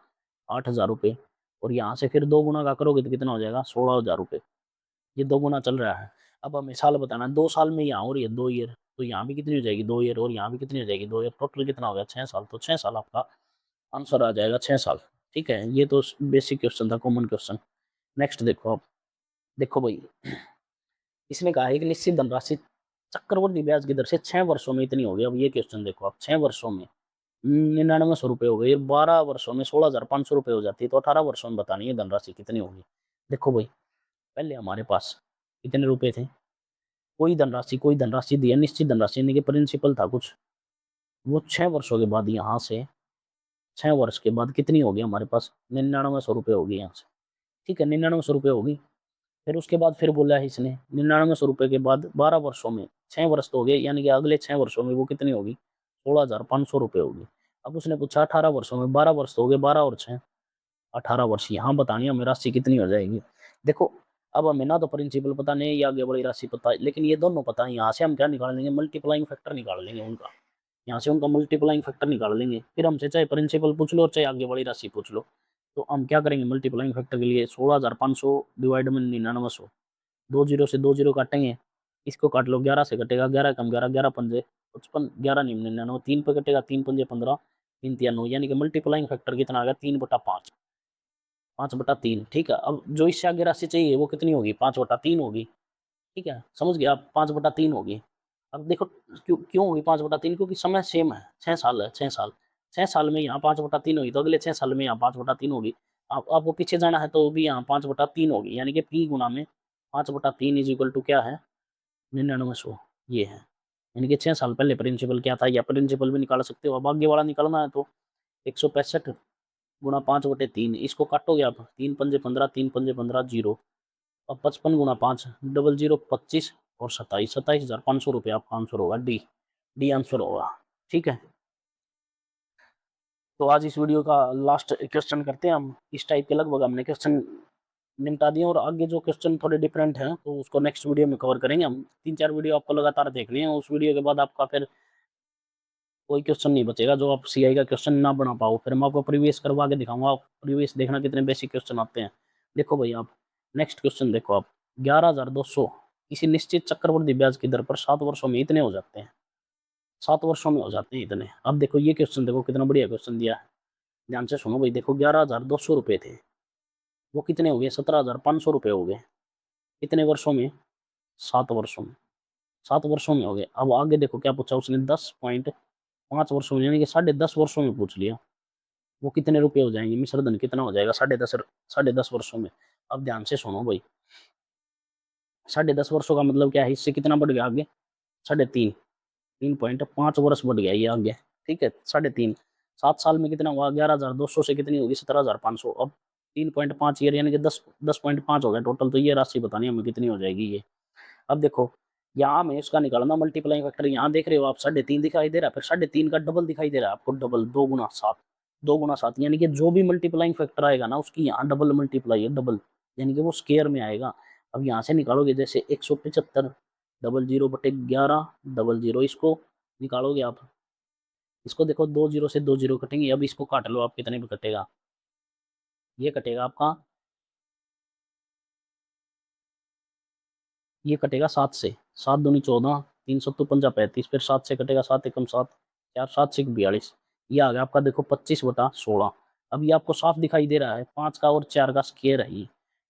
8,000 रुपए। और यहाँ से फिर 2 गुना का करोगे तो कितना हो जाएगा? 16,000 रुपए। ये 2 गुना चल रहा है। अब हमें साल बताना है। 2 साल में यहाँ हो रही है 2 ईयर, तो यहाँ भी कितनी हो जाएगी? 2 ईयर। और यहाँ भी कितनी हो जाएगी? 2 ईयर। टोटल कितना हो गया? 6 साल। तो 6 साल आपका आंसर आ जाएगा, 6 साल। ठीक है, ये तो बेसिक क्वेश्चन था, कॉमन क्वेश्चन। नेक्स्ट देखो आप। देखो भाई, इसने कहा है कि निश्चित धनराशि चक्रवृद्धि ब्याज की दर से 6 वर्षों में इतनी होगी। अब ये क्वेश्चन देखो आप, 6 वर्षों में 9900 रुपये हो गए, 12 वर्षों में 16,500 रुपये हो जाती है, तो 18 वर्षों में बतानी है धनराशि कितनी होगी। देखो भाई, पहले हमारे पास कितने रुपए थे? कोई धनराशि दी है, निश्चित धनराशि यानी कि प्रिंसिपल था कुछ, वो 6 वर्षों के बाद यहाँ से 6 वर्ष के बाद कितनी होगी हमारे पास? 9900 रुपये होगी यहाँ से। ठीक है, 9900 रुपये होगी। फिर उसके बाद फिर बोला है इसने 9900 रुपये के बाद 12 वर्षों में, 6 वर्ष तो हो गए, यानी कि अगले 6 वर्षों में वो कितनी होगी? 16,500 रुपये होगी। अब उसने पूछा 18 वर्षों में, 12 वर्ष तो हो गए, 12 और 6 18 वर्ष। यहाँ बतानी है हमें राशि कितनी हो जाएगी। देखो, अब हमें ना तो प्रिंसिपल पता नहीं या आगे वाली राशि पता है, लेकिन ये दोनों पता है। यहाँ से हम क्या निकाल लेंगे? मल्टीप्लाइंग फैक्टर निकाल लेंगे उनका। यहाँ से उनका मल्टीप्लाइंग फैक्टर निकाल लेंगे। फिर हमसे चाहे प्रिंसिपल पूछ लो और चाहे आगे वाली राशि पूछ लो, तो हम क्या करेंगे? मल्टीप्लाइंग फैक्टर के लिए 16,500 डिवाइड में 9900, 2 जीरो से 2 जीरो काटेंगे, इसको काट लो, 11 से कटेगा, 11 कम 11, 11 पंजे 55, 11 नहीं 99, 3 पे कटेगा, 3 पंजे 15, 3 तिया 9, यानी कि मल्टीप्लाइंग फैक्टर कितना आ गया? 3/5, 5/3। ठीक है, अब जो इससे आगे राशि चाहिए वो कितनी होगी? 5/3 होगी। ठीक है, समझ गया आप? 5/3 होगी। अब देखो, क्यों क्यों होगी 5/3? क्योंकि समय सेम है, 6 साल है, 6 साल। 6 साल में यहाँ 5/3 होगी, तो अगले 6 साल में यहाँ 5/3 होगी। आप आपको पीछे जाना है तो भी यहाँ 5/3 होगी, यानी कि P गुना में 5/3 इज इक्वल टू क्या है? 9900। ये है, यानी कि 6 साल पहले प्रिंसिपल क्या था, या प्रिंसिपल भी निकाल सकते हो। अब आगे वाला निकालना है तो 165 गुना 5/3, इसको काटोगे आप, 3 पंजे 15, 3 पंजे 15, जीरो। अब 55 गुना 5, डबल जीरो 25 और 27, 27,500 रुपये आपका आंसर होगा। डी, डी आंसर होगा। ठीक है, तो आज इस वीडियो का लास्ट क्वेश्चन करते हैं हम। इस टाइप के लगभग हमने क्वेश्चन निपटा दिए, और आगे जो क्वेश्चन थोड़े डिफरेंट हैं तो उसको नेक्स्ट वीडियो में कवर करेंगे हम। 3-4 वीडियो आपको लगातार देख लिए हैं, उस वीडियो के बाद आपका फिर कोई क्वेश्चन नहीं बचेगा जो आप सीआई का क्वेश्चन ना बना पाओ। फिर मैं आपको प्रीवियस करवा के दिखाऊंगा, आप प्रीवियस देखना कितने बेसिक क्वेश्चन आते हैं। देखो भाई, आप नेक्स्ट क्वेश्चन देखो आप। 11,200 किसी निश्चित चक्रवृद्धि ब्याज की दर पर 7 वर्षों में इतने हो जाते हैं। 7 वर्षों में हो जाते हैं इतने। अब देखो ये क्वेश्चन, देखो कितना बढ़िया क्वेश्चन दिया है। ध्यान से सुनो भाई। देखो, 11,200 रुपये थे, वो कितने हो गए? 17,500 रुपये हो गए। कितने वर्षों में? 7 वर्षों में। 7 वर्षों में हो गए। अब आगे देखो क्या पूछा उसने? 10.5 वर्षों में, यानी कि 10.5 वर्षों में पूछ लिया। वो कितने रुपए हो जाएंगे? मिश्रधन कितना हो जाएगा? 10.5 वर्षों में। अब ध्यान से सुनो भाई, 10.5 वर्षों का मतलब क्या है? इससे कितना बढ़ गया आगे? 3.5, 3.5 वर्ष बढ़ गया ये आगे। ठीक है, 3.5, 7 साल में कितना हुआ? 11,200 से कितनी होगी? 17,500। अब 3.5 ईयर, यानी कि 10.5 हो गया टोटल। तो ये राशि बतानी हमें कितनी हो जाएगी ये। अब देखो, यहाँ में इसका निकालना मल्टीप्लाइंग फैक्टर। यहाँ देख रहे हो आप 3.5 दिखाई दे रहा है, फिर 3.5 का डबल दिखाई दे रहा है आपको, डबल 2 गुना 7, 2 गुना 7, यानी कि जो भी मल्टीप्लाइंग फैक्टर आएगा ना उसकी यहाँ डबल मल्टीप्लाई है, डबल, यानी कि वो स्केयर में आएगा। अब यहाँ से निकालोगे जैसे 175 डबल जीरो बटे 11 डबल जीरो, इसको निकालोगे आप। इसको देखो, 2 जीरो से 2 जीरो कटेंगे। अब इसको काट लो आप, कितने में कटेगा? ये कटेगा आपका, ये कटेगा 7 से, 7 दूनी 14, 3 सत्तू 50 35, फिर 7 से कटेगा, 7 एकम 7, 4 7 से 42। ये आ गया आपका देखो 25/16। अब ये आपको साफ दिखाई दे रहा है, 5 का और 4 का स्केयर है ये।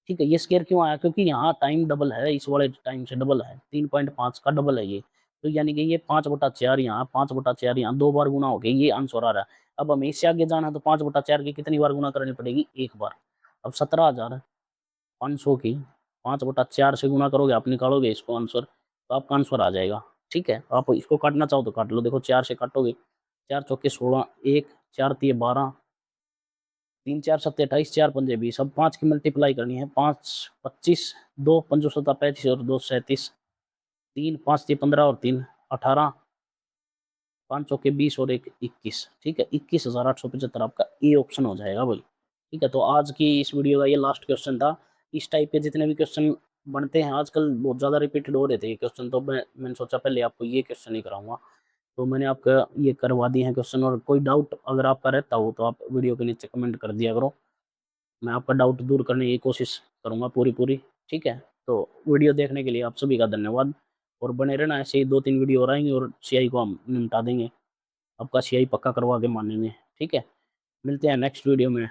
ठीक है, ये स्केयर क्यों आया? क्योंकि यहाँ टाइम डबल है, इस वाले टाइम से डबल है, 3.5 का डबल है ये। तो यानी कि ये 5/4 यहाँ, 5/4 यहाँ, 2 बार गुना हो गया, ये आंसर आ रहा है। अब हमें इससे आगे जाना है तो 5/4 की कितनी बार गुना करनी पड़ेगी? 1 बार। अब 17,500 की 5/4 से गुणा करोगे, आप निकालोगे इसको आंसर, तो आपका आंसर आ जाएगा। ठीक है, आप इसको काटना चाहो तो काट लो। देखो 4 से काटोगे, 4 चौके 16, 1, 4 तिये 12, 3 4 7 28, 4 पंजे 20। अब 5 की मल्टीप्लाई करनी है, 5 25, 2 पंजों सत्ता 35 और 2 37, 3 5 तिये 15 और 3 18, 5 चौके 20 और 1 21। ठीक है, 21,875 आपका ए ऑप्शन हो जाएगा भाई। ठीक है, तो आज की इस वीडियो का ये लास्ट क्वेश्चन था। इस टाइप के जितने भी क्वेश्चन बनते हैं आजकल बहुत ज़्यादा रिपीटेड हो रहे थे ये क्वेश्चन, तो मैंने सोचा पहले आपको ये क्वेश्चन ही कराऊँगा। तो मैंने आपका ये करवा दिए हैं क्वेश्चन, और कोई डाउट अगर आपका रहता हो तो आप वीडियो के नीचे कमेंट कर दिया करो। मैं आपका डाउट दूर करने की कोशिश करूँगा पूरी। ठीक है? तो वीडियो देखने के लिए आप सभी का धन्यवाद, और बने रहना, ऐसे ही 2-3 वीडियो और आएँगे और सीआई को हम निपटा देंगे। आपका सीआई पक्का करवा के मानेंगे। ठीक है? मिलते हैं नेक्स्ट वीडियो में।